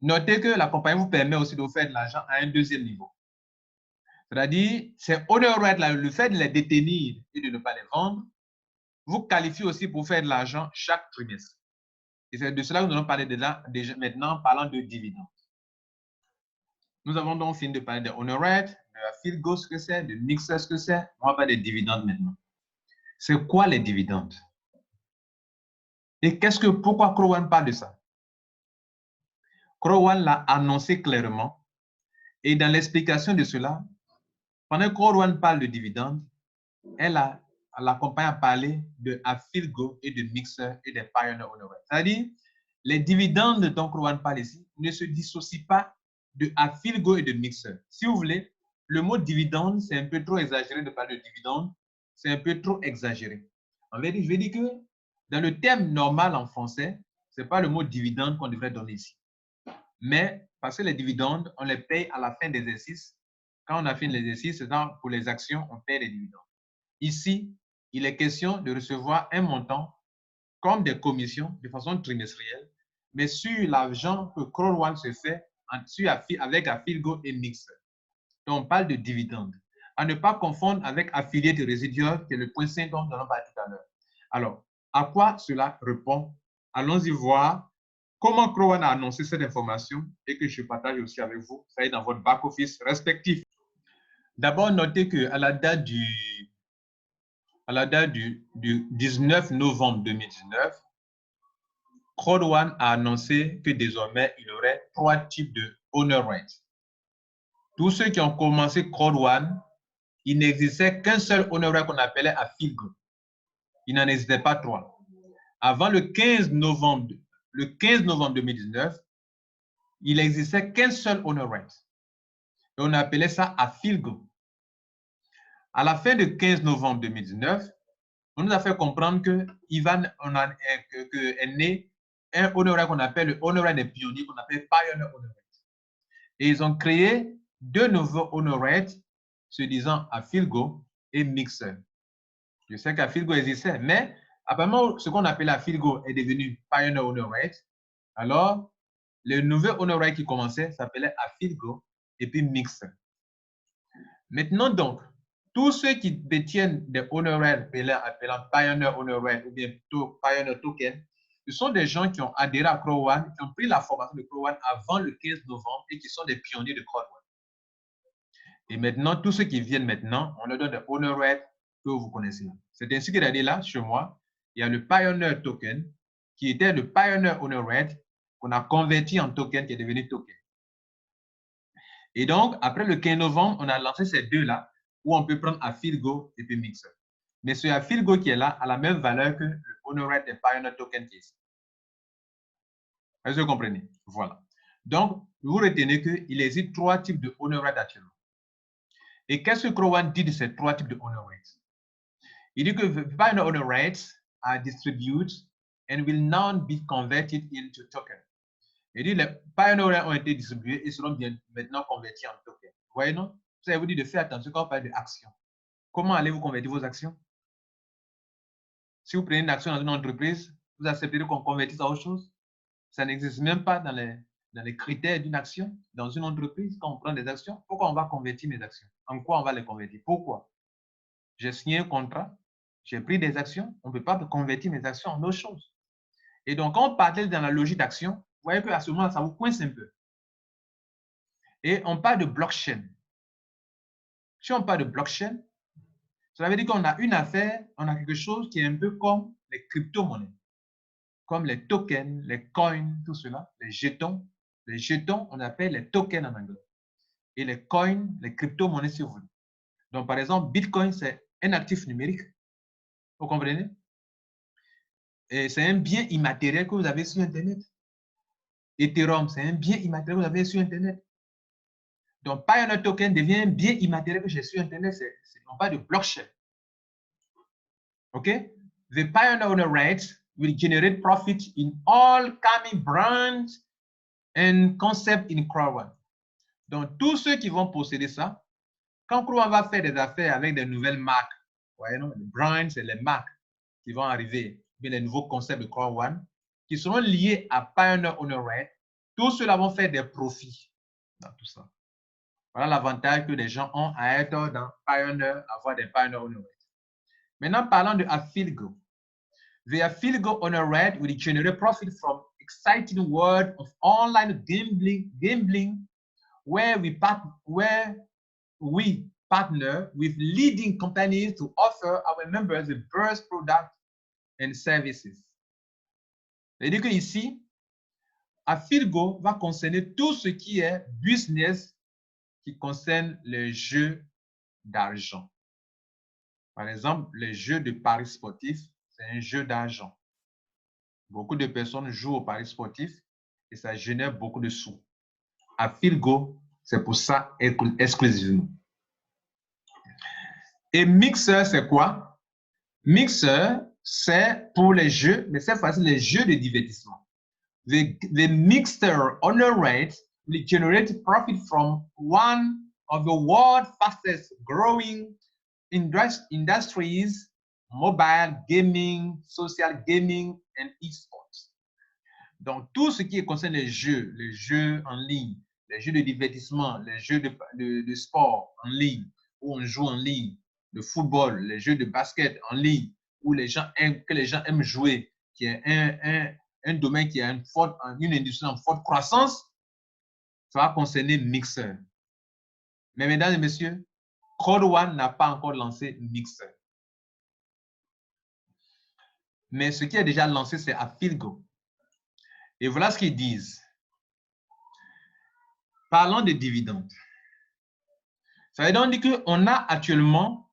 notez que la compagnie vous permet aussi de faire de l'argent à un deuxième niveau. C'est-à-dire, ces honor rates-là, le fait de les détenir et de ne pas les vendre, vous qualifie aussi pour faire de l'argent chaque trimestre. Et c'est de cela que nous allons parler déjà maintenant, parlant de dividendes. Nous avons donc fini de parler de honor rate, de la Philgo, ce que c'est, de Mixer, ce que c'est. On va parler des dividendes maintenant. C'est quoi les dividendes? Et pourquoi CrowdOne parle de ça? CrowdOne l'a annoncé clairement. Et dans l'explication de cela, pendant que CrowdOne parle de dividendes, la compagnie a parlé de Philgo et de Mixer et des Pioneer Honor Rate. C'est-à-dire, les dividendes dont CrowdOne parle ici ne se dissocient pas de Philgo et de Mixer. Si vous voulez, le mot dividende, c'est un peu trop exagéré de parler de dividende. C'est un peu trop exagéré. En vérité, je vais dire que dans le terme normal en français, ce n'est pas le mot dividende qu'on devrait donner ici. Mais parce que les dividendes, on les paye à la fin des exercices. Quand on a fini l'exercice, pour les actions, on paye les dividendes. Ici, il est question de recevoir un montant comme des commissions de façon trimestrielle, mais sur l'argent que CrowdOne se fait avec Philgo et Mixer. Donc, on parle de dividendes. À ne pas confondre avec affiliate résiduel, qui est le point 5 dont nous allons parler tout à l'heure. Alors, à quoi cela répond? Allons-y voir comment CrowdOne a annoncé cette information et que je partage aussi avec vous. Ça est dans votre back-office respectif. D'abord, notez qu'à la date du 19 novembre 2019, CrowdOne a annoncé que désormais, il y aurait 3 types de honor rates. Tous ceux qui ont commencé CrowdOne, il n'existait qu'un seul honor rate qu'on appelait Philgo. Il n'en existait pas 3. Avant le 15 novembre 2019, il n'existait qu'un seul honor rate. Et on appelait ça Philgo. À la fin du 15 novembre 2019, on nous a fait comprendre que est né un honor rate qu'on appelle le honor rate des pionniers, qu'on appelle Pioneer Honor Rate. Et ils ont créé 2 nouveaux honor rates se disant Philgo et Mixer. Je sais qu'Afilgo existait, mais apparemment, ce qu'on appelait Afilgo est devenu Pioneer Owner Right. Alors, le nouvel Owner Right qui commençait s'appelait Afilgo et puis Mixer. Maintenant, donc, tous ceux qui détiennent des Owner Right appelant Pioneer Owner Right ou bien Pioneer Token, ce sont des gens qui ont adhéré à Crow One, qui ont pris la formation de Crow One avant le 15 novembre et qui sont des pionniers de Crow One. Et maintenant, tous ceux qui viennent maintenant, on leur donne des Owner Right que vous connaissez là. C'est ainsi qu'il a dit là, chez moi, il y a le Pioneer Token, qui était le Pioneer Owner Right, qu'on a converti en token, qui est devenu token. Et donc, après le 15 novembre, on a lancé ces deux-là, où on peut prendre Afilgo et puis Mixer. Mais ce Afilgo qui est là a la même valeur que le Owner Right et Pioneer Token qui est ici. Est-ce que vous comprenez? Voilà. Donc, vous retenez qu'il existe trois types de Owner Right actuellement. Et qu'est-ce que Crow One dit de ces trois types de Owner Rights? Il dit que the Pioneer Owner Rights are distributed and will now be converted into token. Il dit les Pioneer ont été distribués et seront bien maintenant convertis en token. Vous voyez, non? Ça vous dit de faire attention quand on parle d'actions. Comment allez-vous convertir vos actions? Si vous prenez une action dans une entreprise, vous accepterez qu'on convertisse à autre chose? Ça n'existe même pas dans les critères d'une action dans une entreprise. Quand on prend des actions, pourquoi on va convertir mes actions? En quoi on va les convertir? Pourquoi? J'ai signé un contrat, j'ai pris des actions, on ne peut pas convertir mes actions en autre chose. Et donc, quand on parle dans la logique d'action, vous voyez qu'à ce moment-là, ça vous coince un peu. Et on parle de blockchain. Si on parle de blockchain, ça veut dire qu'on a une affaire, on a quelque chose qui est un peu comme les crypto-monnaies, comme les tokens, les coins, tout cela, les jetons. Les jetons, on appelle les tokens en anglais. Et les coins, les crypto-monnaies, si vous voulez. Donc, par exemple, Bitcoin, c'est un actif numérique. Vous comprenez? Et c'est un bien immatériel que vous avez sur Internet. Ethereum, c'est un bien immatériel que vous avez sur Internet. Donc, Pioneer Token devient un bien immatériel que j'ai sur Internet. C'est non pas de blockchain. OK? The Pioneer Owner Rights will generate profit in all coming brands and concepts in Crow One. Donc, tous ceux qui vont posséder ça, quand Crow One va faire des affaires avec des nouvelles marques, vous voyez, non? Les brands, c'est les marques qui vont arriver, bien les nouveaux concepts de Crow One, qui seront liés à Pioneer Owner Rights, tous ceux-là vont faire des profits dans tout ça. Voilà l'avantage que les gens ont à être dans Pioneer, avoir des Pioneer Owner Rights. Maintenant, parlons de Afilgo. The Afilgo Owner Right will generate profit from exciting world of online gambling where we partner with leading companies to offer our members the best products and services. C'est-à-dire que ici, Afilgo va concerner tout ce qui est business qui concerne les jeux d'argent. Par exemple, les jeux de paris sportifs, c'est un jeu d'argent. Beaucoup de personnes jouent au paris sportif et ça génère beaucoup de sous. Afilgo, c'est pour ça exclusivement. Et Mixer, c'est quoi? Mixer, c'est pour les jeux, mais cette fois-ci, les jeux de divertissement. The Mixer Owner Rights will generate profit from one of the world's fastest growing industries, mobile gaming, social gaming, and e-sports. Donc, tout ce qui concerne les jeux en ligne, les jeux de divertissement, les jeux de sport en ligne, où on joue en ligne, le football, les jeux de basket en ligne, où que les gens aiment jouer, qui est un domaine qui a une industrie en forte croissance, ça va concerner Mixer. Mais mesdames et messieurs, Crow One n'a pas encore lancé Mixer. Mais ce qui est déjà lancé, c'est Afilgo. Et voilà ce qu'ils disent. Parlons des dividendes. Ça veut donc dire qu'on a actuellement,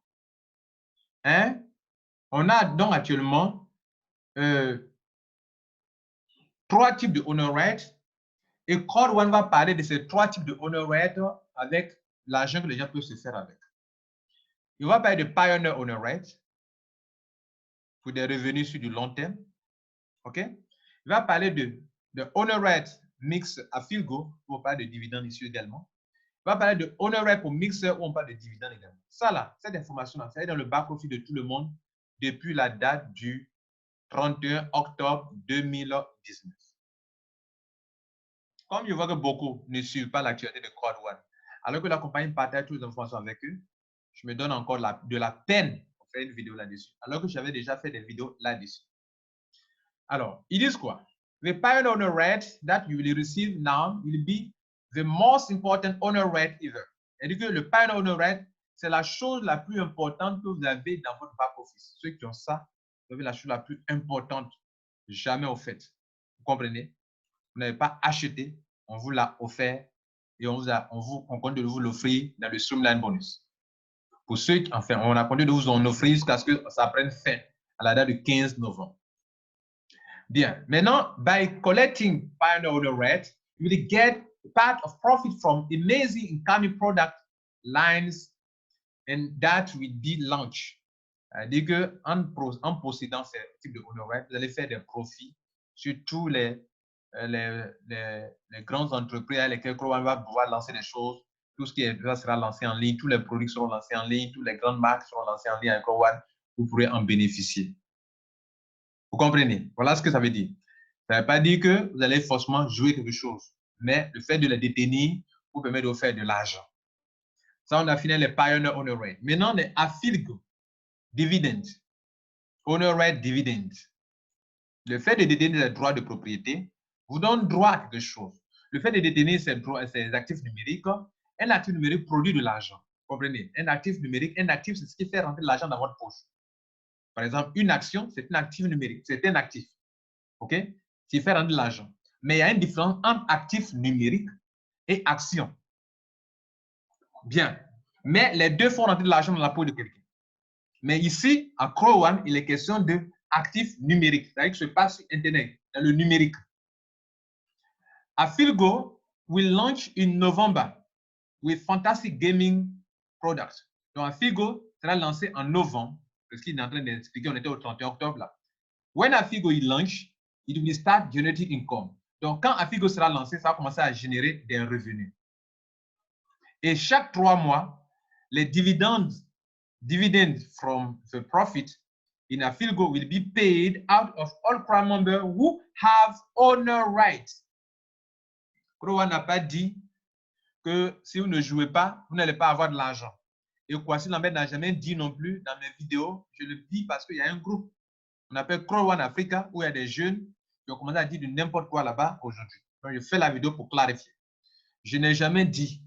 trois types de Owner Rights. Et Crow One va parler de ces trois types de Owner Rights avec l'argent que les gens peuvent se faire avec. Il va parler de Pioneer Owner Rights pour des revenus sur du long terme. OK? Il va parler de Owner Rights Mix Afilgo, où on parle de dividendes ici également. Il va parler de Owner Right pour Mixer, où on parle de dividendes également. Ça là, cette information-là, ça est dans le back-office de tout le monde. depuis la date du 31 octobre 2019. Comme je vois que beaucoup ne suivent pas l'actualité de Crowd One, alors que la compagnie partage toutes les informations avec eux, je me donne encore de la peine pour faire une vidéo là-dessus, alors que j'avais déjà fait des vidéos là-dessus. Alors, ils disent quoi? The pioneer honor rate that you will receive now will be the most important honor rate ever. C'est-à-dire que le pioneer honor rate, c'est la chose la plus importante que vous avez dans votre back-office. Ceux qui ont ça, vous avez la chose la plus importante jamais offerte. Vous comprenez? Vous n'avez pas acheté, on vous l'a offert et on compte de vous l'offrir dans le Streamline Bonus. Pour ceux qui, enfin, on a compte de vous en offrir jusqu'à ce que ça prenne fin à la date du 15 novembre. Bien. Maintenant, by collecting pioneer honor rate, you will get part of profit from amazing incoming product lines and that will be launched. C'est-à-dire qu'en possédant ce type de honor rate, vous allez faire des profits sur tous les grandes entreprises avec lesquelles Crowd One va pouvoir lancer des choses. Tout ce qui sera lancé en ligne, tous les produits seront lancés en ligne, toutes les grandes marques seront lancées en ligne avec Crowd One. Vous pourrez en bénéficier. Vous comprenez? Voilà ce que ça veut dire. Ça ne veut pas dire que vous allez forcément jouer quelque chose, mais le fait de les détenir vous permet de faire de l'argent. Ça, on a fini les Pioneer Honor Rate. Maintenant, les Afilgo Dividend, Honor Rate Dividend. Le fait de détenir les droits de propriété vous donne droit à quelque chose. Le fait de détenir ces actifs numériques, un actif numérique produit de l'argent. Vous comprenez? Un actif numérique, c'est ce qui fait rentrer de l'argent dans votre poche. Par exemple, une action, c'est un actif numérique, c'est un actif. OK? Qui fait rentrer de l'argent. Mais il y a une différence entre actif numérique et action. Bien. Mais les deux font rentrer de l'argent dans la poche de quelqu'un. Mais ici, à Crowd One, il est question de actif numérique. C'est-à-dire que se passe sur Internet, dans le numérique. Afilgo will launch in November with fantastic gaming products. Donc, Afilgo sera lancé en novembre. Parce qu'il est en train d'expliquer, on était au 31 octobre là. When Afilgo il launch, it will start generating income. Donc, quand Afilgo sera lancé, ça va commencer à générer des revenus. Et chaque 3 mois, les dividendes from the profit in Afilgo will be paid out of all Crowd members who have owner rights. Crowd One n'a pas dit que si vous ne jouez pas, vous n'allez pas avoir de l'argent. Et Kwasi Lambert n'a jamais dit non plus dans mes vidéos, je le dis parce qu'il y a un groupe qu'on appelle Crowd One Africa où il y a des jeunes qui ont commencé à dire de n'importe quoi là-bas aujourd'hui. Donc, je fais la vidéo pour clarifier. Je n'ai jamais dit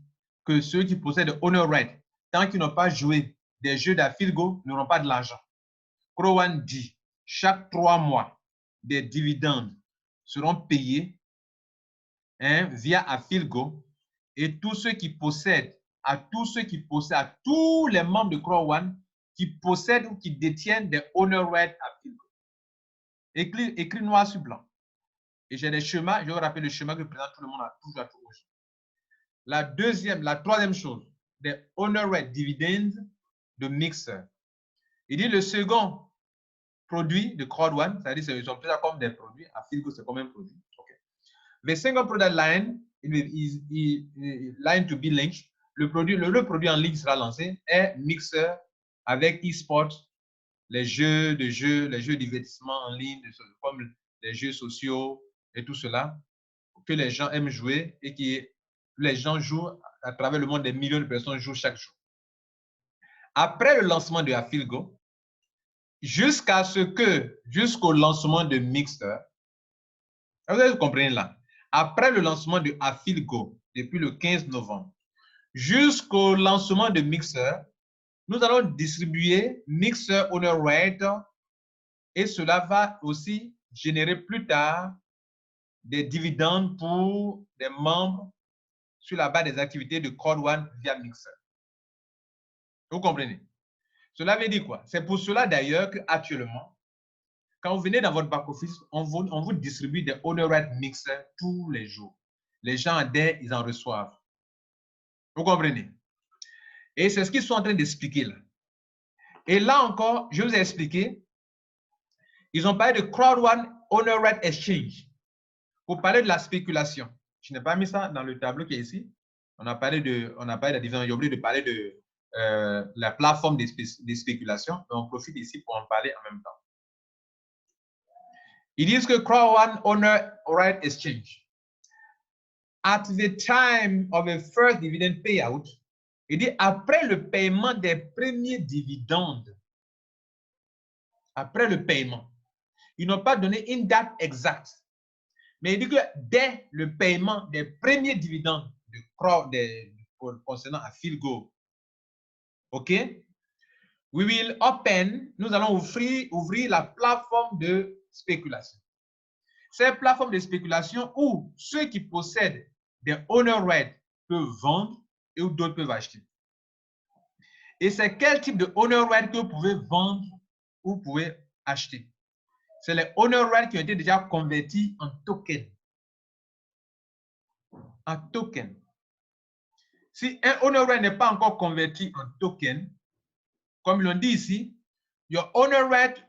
que ceux qui possèdent Honor Right, tant qu'ils n'ont pas joué des jeux d'Afilgo, n'auront pas de l'argent. Crowd One dit, chaque 3 mois, des dividendes seront payés via Afilgo et tous ceux qui possèdent, à tous les membres de Crowd One qui possèdent ou qui détiennent des Honor Right Afilgo. Écrit noir sur blanc. Et j'ai des schémas, je vais vous rappeler le schéma que présente tout le monde a toujours à tout rouge. La troisième chose, des Honor Rate Dividends de Mixer. Il dit le second produit de Crowd One, c'est-à-dire qu'ils sont plus comme des produits, Afilgo c'est comme un produit. Okay. The second product line is line to be launched. Le produit en ligne sera lancé est Mixer avec eSports, les jeux de divertissement en ligne, comme les jeux sociaux et tout cela, que les gens aiment jouer et que les gens jouent à travers le monde, des millions de personnes jouent chaque jour. Après le lancement de Afilgo, jusqu'au lancement de Mixer, vous comprenez là, après le lancement de Afilgo, depuis le 15 novembre, jusqu'au lancement de Mixer, nous allons distribuer Mixer Honor Rate et cela va aussi générer plus tard des dividendes pour des membres sur la base des activités de Crowd One via Mixer. Vous comprenez? Cela veut dire quoi? C'est pour cela d'ailleurs qu'actuellement, quand vous venez dans votre back-office, on vous distribue des Honor Rate Mixer tous les jours. Les gens adhèrent, ils en reçoivent. Vous comprenez? Et c'est ce qu'ils sont en train d'expliquer là. Et là encore, je vous ai expliqué, ils ont parlé de Crowd One Honor Rate Exchange. Pour parler de la spéculation. Je n'ai pas mis ça dans le tableau qui est ici. On a parlé de la division. J'ai oublié de parler la plateforme des spéculations. On profite ici pour en parler en même temps. Ils disent que Crowd Owner Right Exchange, at the time of the first dividend payout, il dit après le paiement des premiers dividendes, après le paiement, ils n'ont pas donné une date exacte, mais il dit que dès le paiement des premiers dividendes concernant à Philgo, OK, we will open, nous allons ouvrir la plateforme de spéculation. C'est une plateforme de spéculation où ceux qui possèdent des owner rights peuvent vendre et où d'autres peuvent acheter. Et c'est quel type de owner rights que vous pouvez vendre ou vous pouvez acheter? C'est les owner rights qui ont été déjà convertis en token. En token. Si un owner right n'est pas encore converti en token, comme ils l'ont dit ici, your owner right,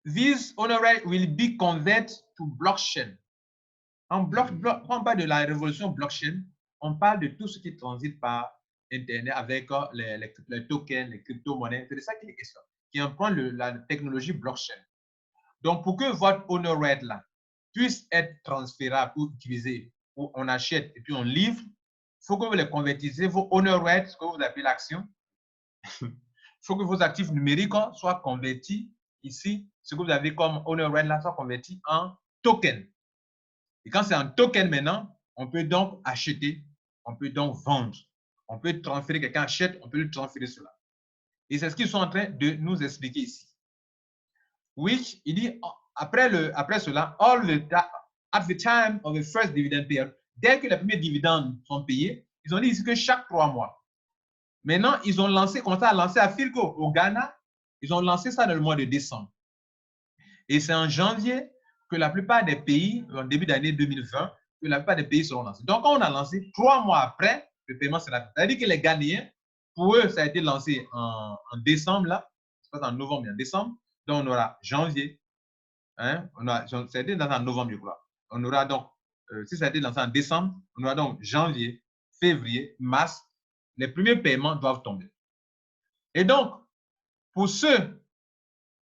this owner right will be converted to blockchain. On parle de la révolution blockchain, on parle de tout ce qui transite par Internet avec les tokens, les crypto-monnaies. C'est de ça qu'il est question, qui emprunt la technologie blockchain. Donc, pour que votre owner right là puisse être transférable ou utilisé, où on achète et puis on livre, il faut que vous les convertissez, vos owner rights, ce que vous appelez l'action. Il faut que vos actifs numériques soient convertis ici, ce que vous avez comme owner right là soit converti en token. Et quand c'est un token maintenant, on peut donc acheter, on peut donc vendre. On peut transférer, quelqu'un achète, on peut lui transférer cela. Et c'est ce qu'ils sont en train de nous expliquer ici. Which, il dit, après cela, at the time of the first dividend payout, dès que les premiers dividendes sont payés, ils ont dit ici que chaque 3 mois. Maintenant, ils ont commencé à lancer à Philgo au Ghana, ils ont lancé ça dans le mois de décembre. Et c'est en janvier que la plupart des pays, en début d'année 2020, que la plupart des pays seront lancés. Donc, quand on a lancé 3 mois après, le paiement sera fait. C'est-à-dire que les Ghanéens, pour eux, ça a été lancé en décembre, là, c'est pas en novembre, mais en décembre. Donc, on aura janvier. Hein, ça a été lancé en novembre, je crois. On aura donc, si ça a été lancé en décembre, on aura donc janvier, février, mars. Les premiers paiements doivent tomber. Et donc, pour ceux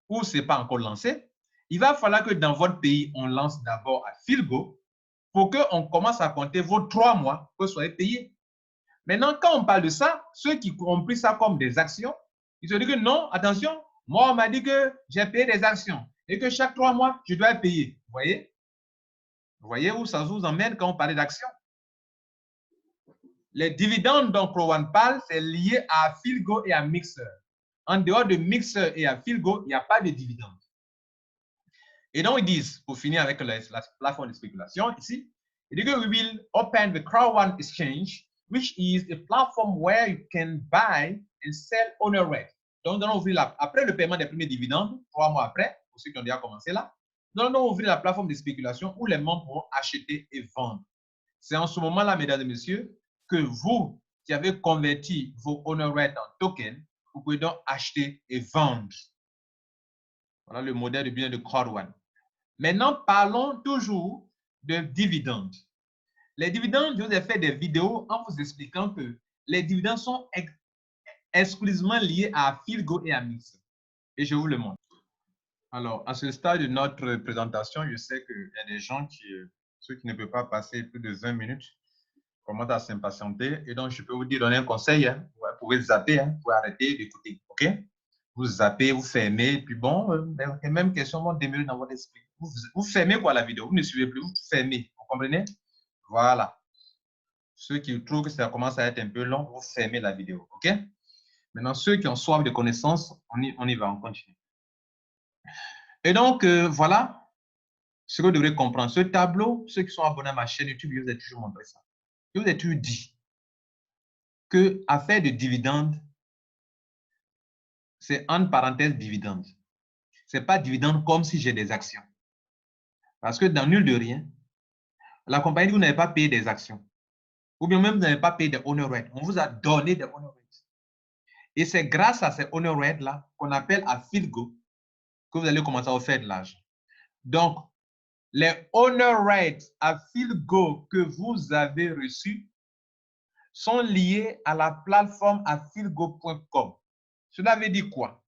où ce n'est pas encore lancé, il va falloir que dans votre pays, on lance d'abord à Philgo pour qu'on commence à compter vos 3 mois que vous soyez payés. Maintenant, quand on parle de ça, ceux qui ont pris ça comme des actions, ils se disent que non, attention, moi, on m'a dit que j'ai payé des actions et que chaque 3 mois, je dois payer. Vous voyez? Vous voyez où ça vous emmène quand on parle d'actions? Les dividendes dont Pro-One parle, c'est lié à Philgo et à Mixer. En dehors de Mixer et à Philgo, il n'y a pas de dividendes. Et donc, ils disent, pour finir avec la plateforme de spéculation, ici, ils disent que we will open the Crowd Exchange, which is a platform where you can buy and sell owner rights. Donc, nous allons ouvrir après le paiement des premiers dividendes, 3 mois après, pour ceux qui ont déjà commencé là, nous allons ouvrir la plateforme de spéculation où les membres pourront acheter et vendre. C'est en ce moment-là, mesdames et messieurs, que vous qui avez converti vos owner rights en tokens, vous pouvez donc acheter et vendre. Voilà le modèle de business de Crowd. Maintenant, parlons toujours de dividendes. Les dividendes, je vous ai fait des vidéos en vous expliquant que les dividendes sont exclusivement liés à Philgo et à Mixer. Et je vous le montre. Alors, à ce stade de notre présentation, je sais qu'il y a des gens ceux qui ne peuvent pas passer plus de 20 minutes, commencent à s'impatienter. Et donc, je peux vous donner un conseil. Hein. Vous pouvez zapper, hein. Vous pouvez arrêter d'écouter. OK? Vous zappez, vous fermez. Puis bon, les mêmes questions vont démêler dans votre esprit. Vous fermez quoi la vidéo? Vous ne suivez plus, vous fermez. Vous comprenez? Voilà. Ceux qui trouvent que ça commence à être un peu long, vous fermez la vidéo. OK? Maintenant, ceux qui ont soif de connaissances, on y va, on continue. Et donc, voilà ce que vous devrez comprendre. Ce tableau, ceux qui sont abonnés à ma chaîne YouTube, je vous ai toujours montré ça. Je vous ai toujours dit que affaire de dividendes, c'est entre parenthèses dividendes. Ce n'est pas dividende comme si j'ai des actions. Parce que dans nul de rien, la compagnie dit que vous n'avez pas payé des actions. Ou bien même vous n'avez pas payé des owner rights. On vous a donné des owner rights. Et c'est grâce à ces owner rights-là qu'on appelle à Philgo que vous allez commencer à faire de l'argent. Donc, les owner rights à Philgo que vous avez reçus sont liés à la plateforme affiligo.com. Cela veut dire quoi?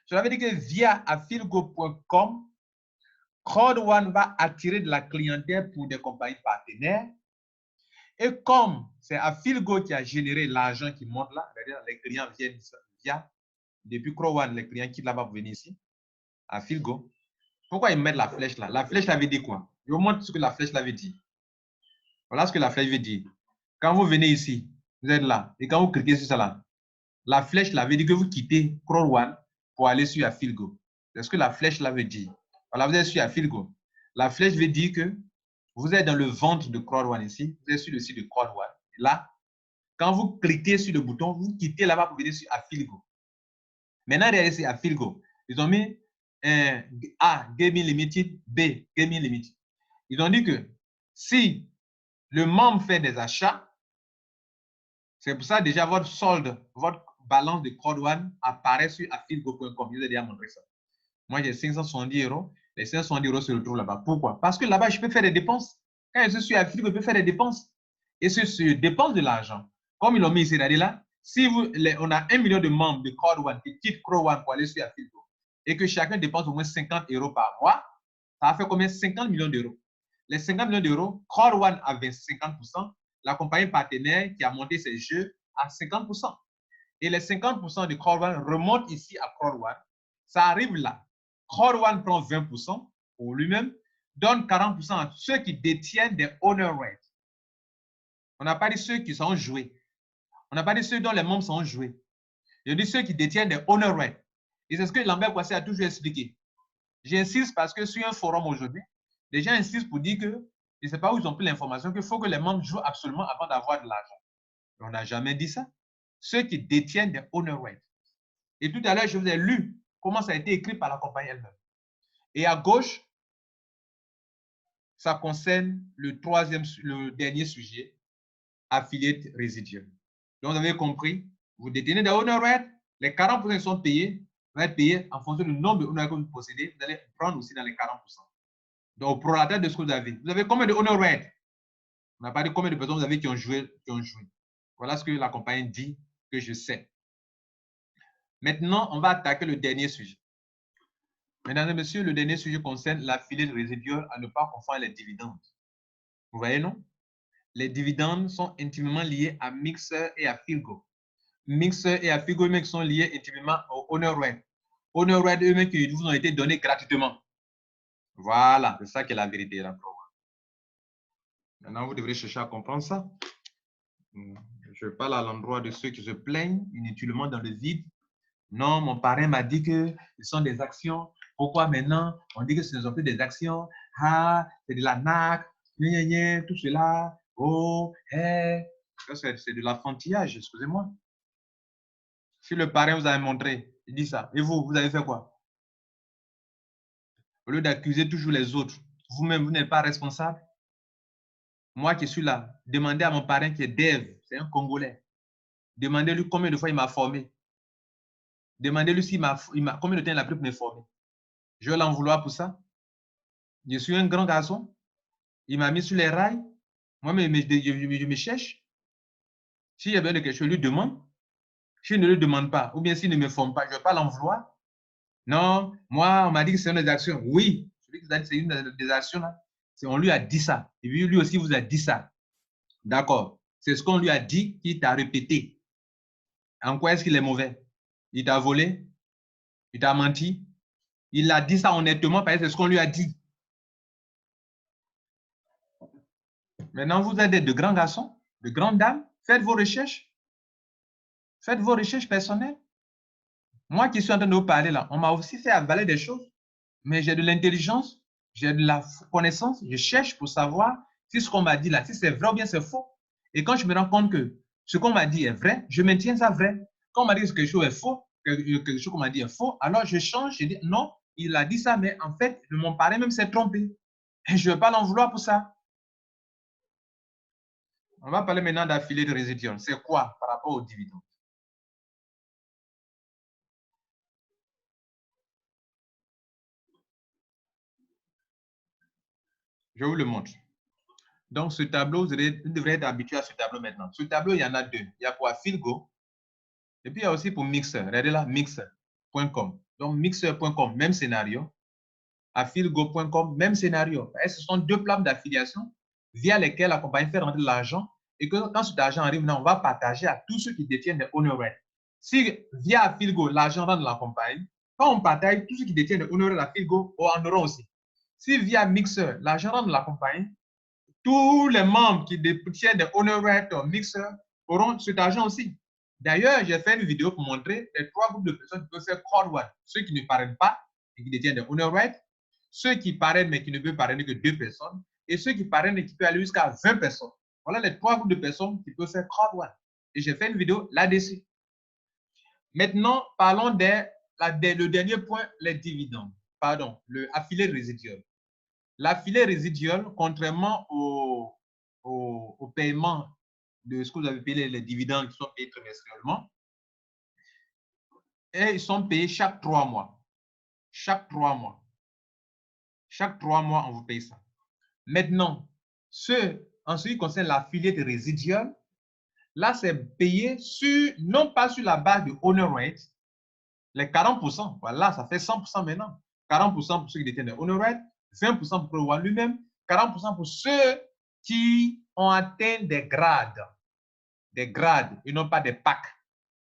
Cela veut dire que via affiligo.com, Crowd1 va attirer de la clientèle pour des compagnies partenaires. Et comme c'est Affiligo qui a généré l'argent qui monte là, les clients viennent via, depuis Crowd1, les clients quittent là-bas pour venir ici, Affiligo. Pourquoi ils mettent la flèche là? La flèche là veut dire quoi? Je vous montre ce que la flèche là veut dire. Voilà ce que la flèche veut dire. Quand vous venez ici, vous êtes là, et quand vous cliquez sur ça là, la flèche là veut dire que vous quittez Crowd1 pour aller sur Affiligo. C'est ce que la flèche là veut dire. Voilà, vous êtes sur Affiligo. La flèche veut dire que vous êtes dans le ventre de Crowd1 ici, vous êtes sur le site de Crowd1. Là, quand vous cliquez sur le bouton, vous quittez là-bas pour venir sur Affiligo. Maintenant, derrière c'est Affiligo. Ils ont mis A, Gaming Limited, B, Gaming Limited. Ils ont dit que si le membre fait des achats, c'est pour ça déjà votre solde, votre balance de Crowd1 apparaît sur affiligo.com. Je vous ai déjà montré ça. Moi, j'ai 570 euros. Les 570 euros se retrouvent là-bas. Pourquoi? Parce que là-bas, je peux faire des dépenses. Quand je suis Affiligo, je peux faire des dépenses. Et ce dépense de l'argent. Comme ils l'ont mis ici, là, si on a 1 million de membres de Crowd1 qui quittent Crowd1 pour aller sur Affiligo et que chacun dépense au moins 50 euros par mois, ça va faire combien? 50 millions d'euros. Les 50 millions d'euros, Crowd1 avait 50%, la compagnie partenaire qui a monté ses jeux à 50%. Et les 50% de Crowd1 remontent ici à Crowd1. Ça arrive là. Crowd1 prend 20% pour lui-même, donne 40% à ceux qui détiennent des owner rights. On n'a pas dit ceux qui sont joués. On n'a pas dit ceux dont les membres sont joués. Il dit ceux qui détiennent des owner rights. Et c'est ce que Lambert Kwasi a toujours expliqué. J'insiste parce que sur un forum aujourd'hui, les gens insistent pour dire que, je ne sais pas où ils ont pris l'information, qu'il faut que les membres jouent absolument avant d'avoir de l'argent. On n'a jamais dit ça. Ceux qui détiennent des owner rights. Et tout à l'heure, je vous ai lu comment ça a été écrit par la compagnie elle-même. Et à gauche, ça concerne le dernier sujet, affiliate residual. Donc, vous avez compris, vous détenez des owner rights, les 40% sont payés, vous allez payer en fonction du nombre de owner rights que vous possédez, vous allez prendre aussi dans les 40%. Donc, au prorata de ce que vous avez. Vous avez combien de owner rights? On n'a pas dit combien de personnes vous avez qui ont joué. Voilà ce que la compagnie dit que je sais. Maintenant, on va attaquer le dernier sujet. Mesdames et messieurs, le dernier sujet concerne l'affiliate résidual à ne pas confondre les dividendes. Vous voyez, non? Les dividendes sont intimement liés à Mixer et à Affiligo. Mixer et Affiligo eux-mêmes sont liés intimement au owner right. Owner right eux-mêmes qui vous ont été donnés gratuitement. Voilà, c'est ça qui est la vérité. Là. Maintenant, vous devrez chercher à comprendre ça. Je parle à l'endroit de ceux qui se plaignent inutilement dans le vide. Non, mon parrain m'a dit que ce sont des actions. Pourquoi maintenant on dit que ce ne sont plus des actions? Ah, c'est de la NAC, tout cela. Oh, c'est de l'enfantillage, excusez-moi. Si le parrain vous a montré, il dit ça. Et vous, vous avez fait quoi? Au lieu d'accuser toujours les autres, vous-même, vous n'êtes pas responsable. Moi qui suis là, demandez à mon parrain qui est Dev, c'est un Congolais. Demandez-lui combien de fois il m'a formé. Demandez-lui combien de temps il a pris pour me former. Je vais l'en vouloir pour ça. Je suis un grand garçon. Il m'a mis sur les rails. Moi, je me cherche. S'il y a besoin de quelque chose, je lui demande. S'il ne le demande pas, ou bien s'il ne me forme pas, je ne vais pas l'en vouloir. Non, moi, on m'a dit que c'est une des actions. Oui, celui qui vous a dit que c'est une des actions, là, on lui a dit ça. Et puis lui aussi vous a dit ça. D'accord. C'est ce qu'on lui a dit qu'il t'a répété. En quoi est-ce qu'il est mauvais? Il t'a volé? Il t'a menti? Il a dit ça honnêtement parce que c'est ce qu'on lui a dit. Maintenant, vous êtes de grands garçons, de grandes dames. Faites vos recherches. Faites vos recherches personnelles. Moi qui suis en train de vous parler là, on m'a aussi fait avaler des choses. Mais j'ai de l'intelligence, j'ai de la connaissance. Je cherche pour savoir si ce qu'on m'a dit là, si c'est vrai ou bien c'est faux. Et quand je me rends compte que ce qu'on m'a dit est vrai, je maintiens ça vrai. Quand on m'a dit que quelque chose est faux, quelque chose qu'on m'a dit est faux, alors je change, je dis non, il a dit ça, mais en fait, mon parrain même s'est trompé. Et je ne vais pas l'en vouloir pour ça. On va parler maintenant d'affilié de résidual. C'est quoi par rapport aux dividendes? Je vous le montre. Donc, ce tableau, vous devrez être habitué à ce tableau maintenant. Ce tableau, il y en a deux. Il y a pour Affiligo, et puis il y a aussi pour Mixer. Regardez là, mixer.com. Donc, mixer.com, même scénario. Affiligo.com, même scénario. Et ce sont deux plateformes d'affiliation via lesquelles la compagnie fait rentrer de l'argent et que quand cet argent arrive, on va partager à tous ceux qui détiennent des honoraires. Si via Affiligo, l'argent rentre dans la compagnie, quand on partage, tous ceux qui détiennent des honoraires d'Affiligo en auront aussi. Si via Mixer, l'argent rentre dans la compagnie, tous les membres qui détiennent des honoraires Mixer auront cet argent aussi. D'ailleurs, j'ai fait une vidéo pour montrer les trois groupes de personnes qui peuvent faire Crowd One. Ceux qui ne parrainent pas et qui détiennent des honoraires, ceux qui parrainent mais qui ne peuvent parrainer que 2 personnes, et ceux qui parrainent et qui peuvent aller jusqu'à 20 personnes. Voilà les trois groupes de personnes qui peuvent faire Crowd One. Et j'ai fait une vidéo là-dessus. Maintenant, parlons le dernier point, les dividendes. Pardon, le affilié résiduel. L'affilié résiduel, contrairement au paiement de ce que vous avez payé, les dividendes qui sont payés trimestriellement, et ils sont payés chaque 3 mois. Chaque 3 mois. Chaque 3 mois, on vous paye ça. Maintenant, en ce qui concerne l'affilié résiduel, là, c'est payé non pas sur la base de honor rate, les 40%. Voilà, ça fait 100% maintenant. 40% pour ceux qui détiennent des honor rate, 20% pour Crowd One lui-même, 40% pour ceux qui ont atteint des grades, et non pas des packs,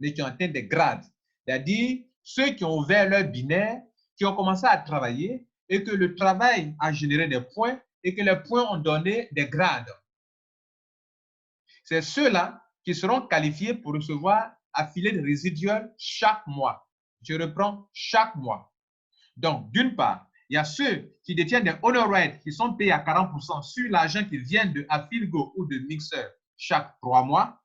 mais qui ont atteint des grades. C'est-à-dire ceux qui ont ouvert leur binaire, qui ont commencé à travailler et que le travail a généré des points et que les points ont donné des grades. C'est ceux-là qui seront qualifiés pour recevoir affilié résiduel chaque mois. Je reprends, chaque mois. Donc, d'une part, il y a ceux qui détiennent des honor rates qui sont payés à 40% sur l'argent qui vient de Affiligo ou de Mixer chaque 3 mois.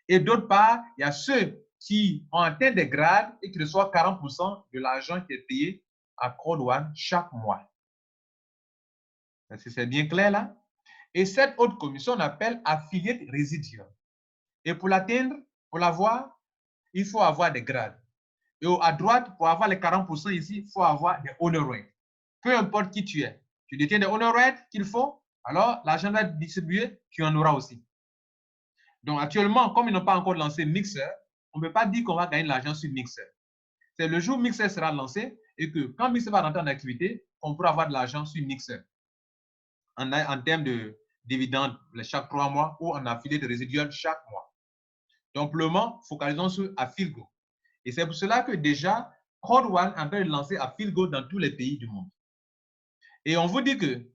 Et d'autre part, il y a ceux qui ont atteint des grades et qui reçoivent 40% de l'argent qui est payé à Crowd One chaque mois. Est-ce que c'est bien clair là? Et cette autre commission, on appelle affilié résiduel. Et pour l'atteindre, pour l'avoir, il faut avoir des grades. Et à droite, pour avoir les 40% ici, il faut avoir des honor rates. Peu importe qui tu es, tu détiens des honor rates qu'il faut, alors l'argent va être distribué, tu en auras aussi. Donc actuellement, comme ils n'ont pas encore lancé Mixer, on ne peut pas dire qu'on va gagner de l'argent sur Mixer. C'est le jour où Mixer sera lancé et que quand Mixer va rentrer en activité, on pourra avoir de l'argent sur Mixer. En termes de dividendes chaque 3 mois ou en affilié de résiduel chaque mois. Donc, pour le moment, focalisons sur Affiligo. Et c'est pour cela que déjà, Crowd One est en train de lancer Affiligo dans tous les pays du monde. Et on vous dit que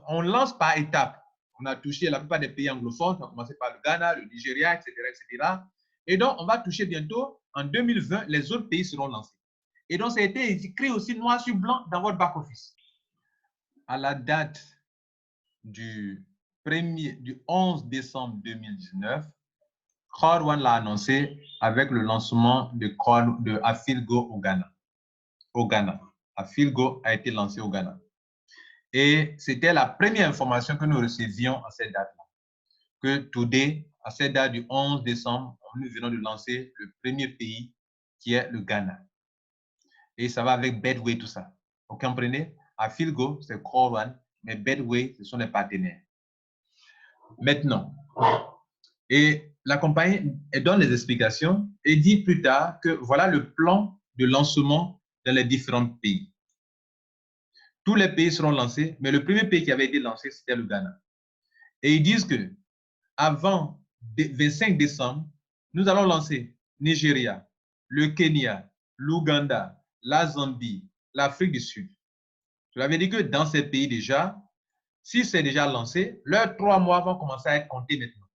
on lance par étapes. On a touché la plupart des pays anglophones, on a commencé par le Ghana, le Nigeria, etc., etc. Et donc, on va toucher bientôt, en 2020, les autres pays seront lancés. Et donc, ça a été écrit aussi noir sur blanc dans votre back-office. À la date du 11 décembre 2019, Crowd One l'a annoncé avec le lancement de Affiligo au Ghana. Affiligo a été lancé au Ghana. Et c'était la première information que nous recevions à cette date-là. Que today, à cette date du 11 décembre, nous venons de lancer le premier pays qui est le Ghana. Et ça va avec Bedway, tout ça. Vous comprenez? Affiligo, c'est Crowd One, mais Bedway, ce sont les partenaires. Maintenant, et la compagnie donne les explications et dit plus tard que voilà le plan de lancement dans les différents pays. Tous les pays seront lancés, mais le premier pays qui avait été lancé, c'était le Ghana. Et ils disent que avant le 25 décembre, nous allons lancer Nigeria, le Kenya, l'Ouganda, la Zambie, l'Afrique du Sud. Cela veut dire que dans ces pays déjà, si c'est déjà lancé, leurs 3 mois vont commencer à être comptés maintenant.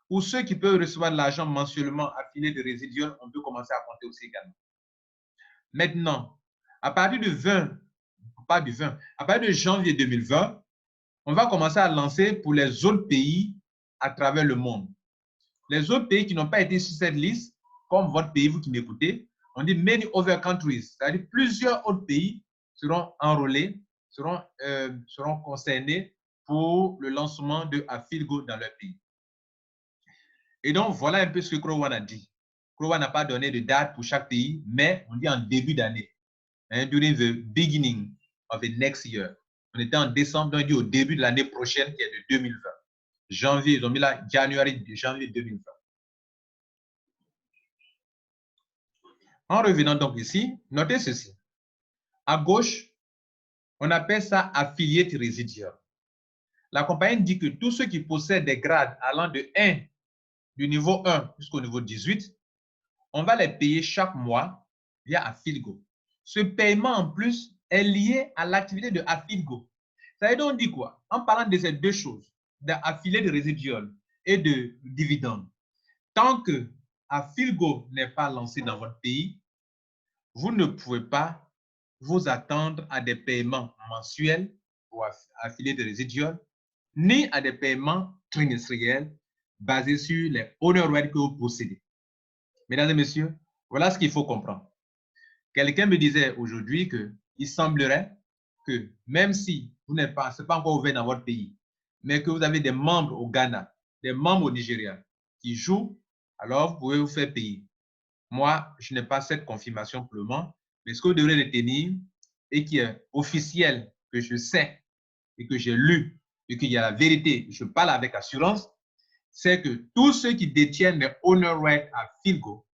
Ou ceux qui peuvent recevoir de l'argent mensuellement affilié de résiduel, on peut commencer à compter aussi également. Maintenant, à partir du 20, pas du 20, à partir de janvier 2020, on va commencer à lancer pour les autres pays à travers le monde. Les autres pays qui n'ont pas été sur cette liste, comme votre pays, vous qui m'écoutez, on dit many other countries, c'est-à-dire plusieurs autres pays seront enrôlés, seront concernés pour le lancement de Affiligo dans leur pays. Et donc, voilà un peu ce que Crowd One a dit. Crowd One n'a pas donné de date pour chaque pays, mais on dit en début d'année, during the beginning of the next year. On était en décembre, donc il dit au début de l'année prochaine qui est de 2020. Janvier, ils ont mis là janvier 2020. En revenant donc ici, notez ceci. À gauche, on appelle ça affiliate residual. La compagnie dit que tous ceux qui possèdent des grades allant de 1, du niveau 1 jusqu'au niveau 18, on va les payer chaque mois via Affilgo. Ce paiement en plus est lié à l'activité de Affilgo. Ça veut donc dire quoi? En parlant de ces deux choses, d'affiliate residual et de dividende, tant que Affilgo n'est pas lancé dans votre pays, vous ne pouvez pas vous attendre à des paiements mensuels pour affiliate residual, ni à des paiements trimestriels basés sur les honor rights que vous possédez. Mesdames et messieurs, voilà ce qu'il faut comprendre. Quelqu'un me disait aujourd'hui qu'il semblerait que même si vous n'êtes pas, c'est pas encore ouvert dans votre pays, mais que vous avez des membres au Ghana, des membres au Nigeria qui jouent, alors vous pouvez vous faire payer. Moi, je n'ai pas cette confirmation pour le moment, mais ce que vous devrez retenir et qui est officiel, que je sais et que j'ai lu et qu'il y a la vérité, je parle avec assurance, c'est que tous ceux qui détiennent les honor rights à Filgo,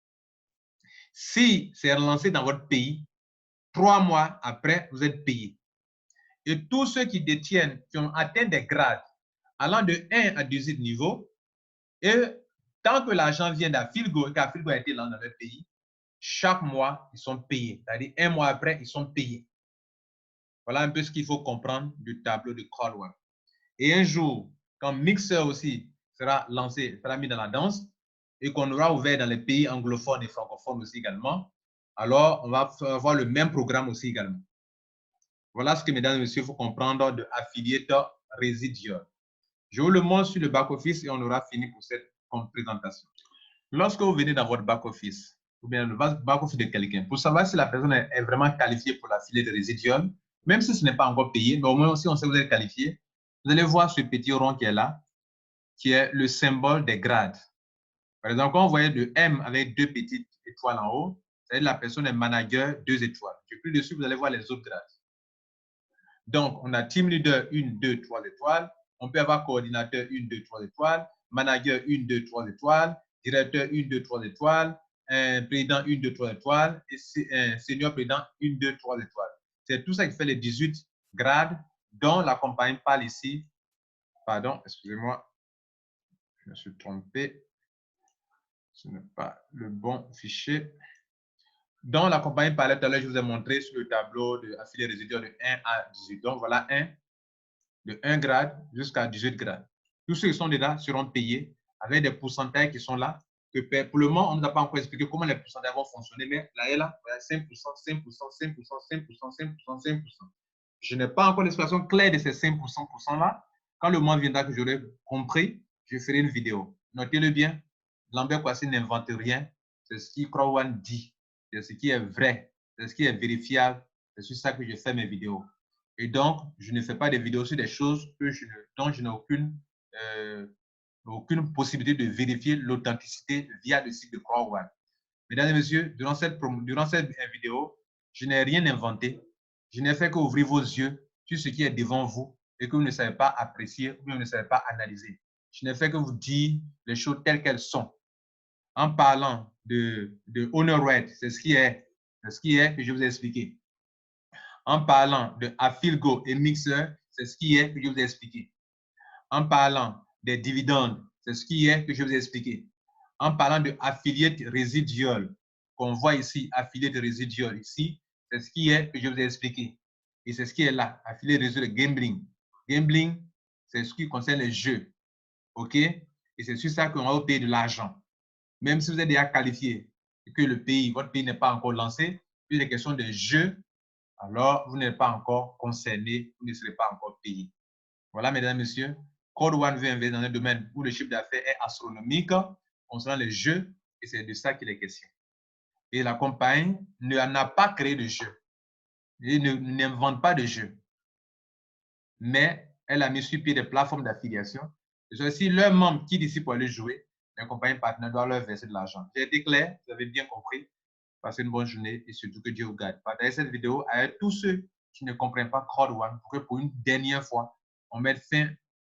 si c'est relancé dans votre pays, 3 mois après, vous êtes payé. Et tous ceux qui détiennent, qui ont atteint des grades allant de 1 à 18 niveaux, et tant que l'argent vient d'Affilgo et qu'Affilgo a été lancé dans leur pays, chaque mois, ils sont payés. C'est-à-dire 1 mois après, ils sont payés. Voilà un peu ce qu'il faut comprendre du tableau de Caldwell. Et un jour, quand Mixer aussi sera lancé, sera mis dans la danse, et qu'on aura ouvert dans les pays anglophones et francophones aussi également, alors on va avoir le même programme aussi également. Voilà ce que, mesdames et messieurs, il faut comprendre de affiliate residual. Je vous le montre sur le back-office et on aura fini pour cette présentation. Lorsque vous venez dans votre back-office, ou bien le back-office de quelqu'un, pour savoir si la personne est vraiment qualifiée pour l'affiliate residual, même si ce n'est pas encore payé, mais au moins si on sait que vous êtes qualifié, vous allez voir ce petit rond qui est là, qui est le symbole des grades. Par exemple, quand vous voyez le M avec 2 petites étoiles en haut, c'est-à-dire la personne est manager 2 étoiles. Et plus dessus, vous allez voir les autres grades. Donc, on a team leader 1, 2, 3 étoiles. On peut avoir coordinateur 1, 2, 3 étoiles, manager 1, 2, 3 étoiles, directeur 1, 2, 3 étoiles, président 1, 2, 3 étoiles et senior président 1, 2, 3 étoiles. C'est tout ça qui fait les 18 grades dont la compagnie parle ici. Pardon, excusez-moi, je me suis trompé. Ce n'est pas le bon fichier. Dont la compagnie parlait tout à l'heure, je vous ai montré sur le tableau de affilié résiduel de 1 à 18. Donc, voilà de 1 grade jusqu'à 18 grades. Tous ceux qui sont là seront payés avec des pourcentages qui sont là. Que pour le moment, on ne nous a pas encore expliqué comment les pourcentages vont fonctionner, mais là et là, 5%, 5%, 5%, 5%, 5%, 5%. Je n'ai pas encore l'explication claire de ces 5% là. Quand le mois viendra que j'aurai compris, je ferai une vidéo. Notez-le bien, Lambert Kouassi n'invente rien. C'est ce qui Crowan dit. C'est ce qui est vrai. C'est ce qui est vérifiable. C'est sur ça que je fais mes vidéos. Et donc, je ne fais pas des vidéos sur des choses dont je n'ai aucune possibilité de vérifier l'authenticité via le site de Crowan. Mesdames et messieurs, durant cette vidéo, je n'ai rien inventé. Je n'ai fait qu'ouvrir vos yeux sur ce qui est devant vous et que vous ne savez pas apprécier ou vous ne savez pas analyser. Je n'ai fait que vous dire les choses telles qu'elles sont. En parlant de honor right, c'est ce qui est que je vous ai expliqué. En parlant de Affilgo et Mixer, c'est ce qui est que je vous ai expliqué. En parlant des dividendes, c'est ce qui est que je vous ai expliqué. En parlant de affiliate residual, qu'on voit ici, affiliate residual ici, c'est ce qui est que je vous ai expliqué. Et c'est ce qui est là, affiliate residual gambling. Gambling, c'est ce qui concerne les jeux. OK? Et c'est sur ça qu'on va vous payer de l'argent. Même si vous êtes déjà qualifié et que votre pays n'est pas encore lancé, puis les questions de jeux, alors vous n'êtes pas encore concerné, vous ne serez pas encore payé. Voilà, mesdames et messieurs, Code One veut investir dans un domaine où le chiffre d'affaires est astronomique concernant les jeux, et c'est de ça qu'il est question. Et la compagnie n'a pas créé de jeu. Elle n'invente pas de jeu. Mais elle a mis sur pied des plateformes d'affiliation. Et si leurs membres quittent ici pour aller jouer, les compagnies partenaires doivent leur verser de l'argent. J'ai été clair, vous avez bien compris. Passez une bonne journée et surtout que Dieu vous garde. Partagez cette vidéo avec tous ceux qui ne comprennent pas Crowd One pour que pour une dernière fois, on mette fin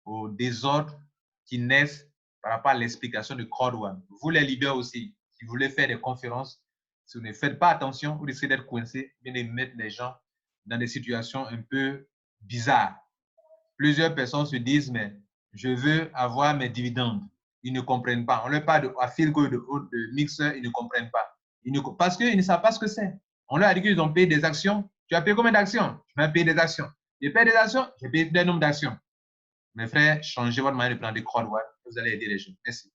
au désordre qui naissent par rapport à l'explication de Crowd One. Vous les leaders aussi, si vous voulez faire des conférences, si vous ne faites pas attention, vous risquez d'être coincé, bien de mettre les gens dans des situations un peu bizarres. Plusieurs personnes se disent, mais je veux avoir mes dividendes. Ils ne comprennent pas. On leur parle de feel good, de mixeur, ils ne comprennent pas. Parce qu'ils ne savent pas ce que c'est. On leur a dit qu'ils ont payé des actions. Tu as payé combien d'actions? Je vais payer des actions. J'ai payé des actions, j'ai payé des nombres d'actions. Mes frères, changez votre manière de prendre des croix droites. Vous allez aider les gens. Merci.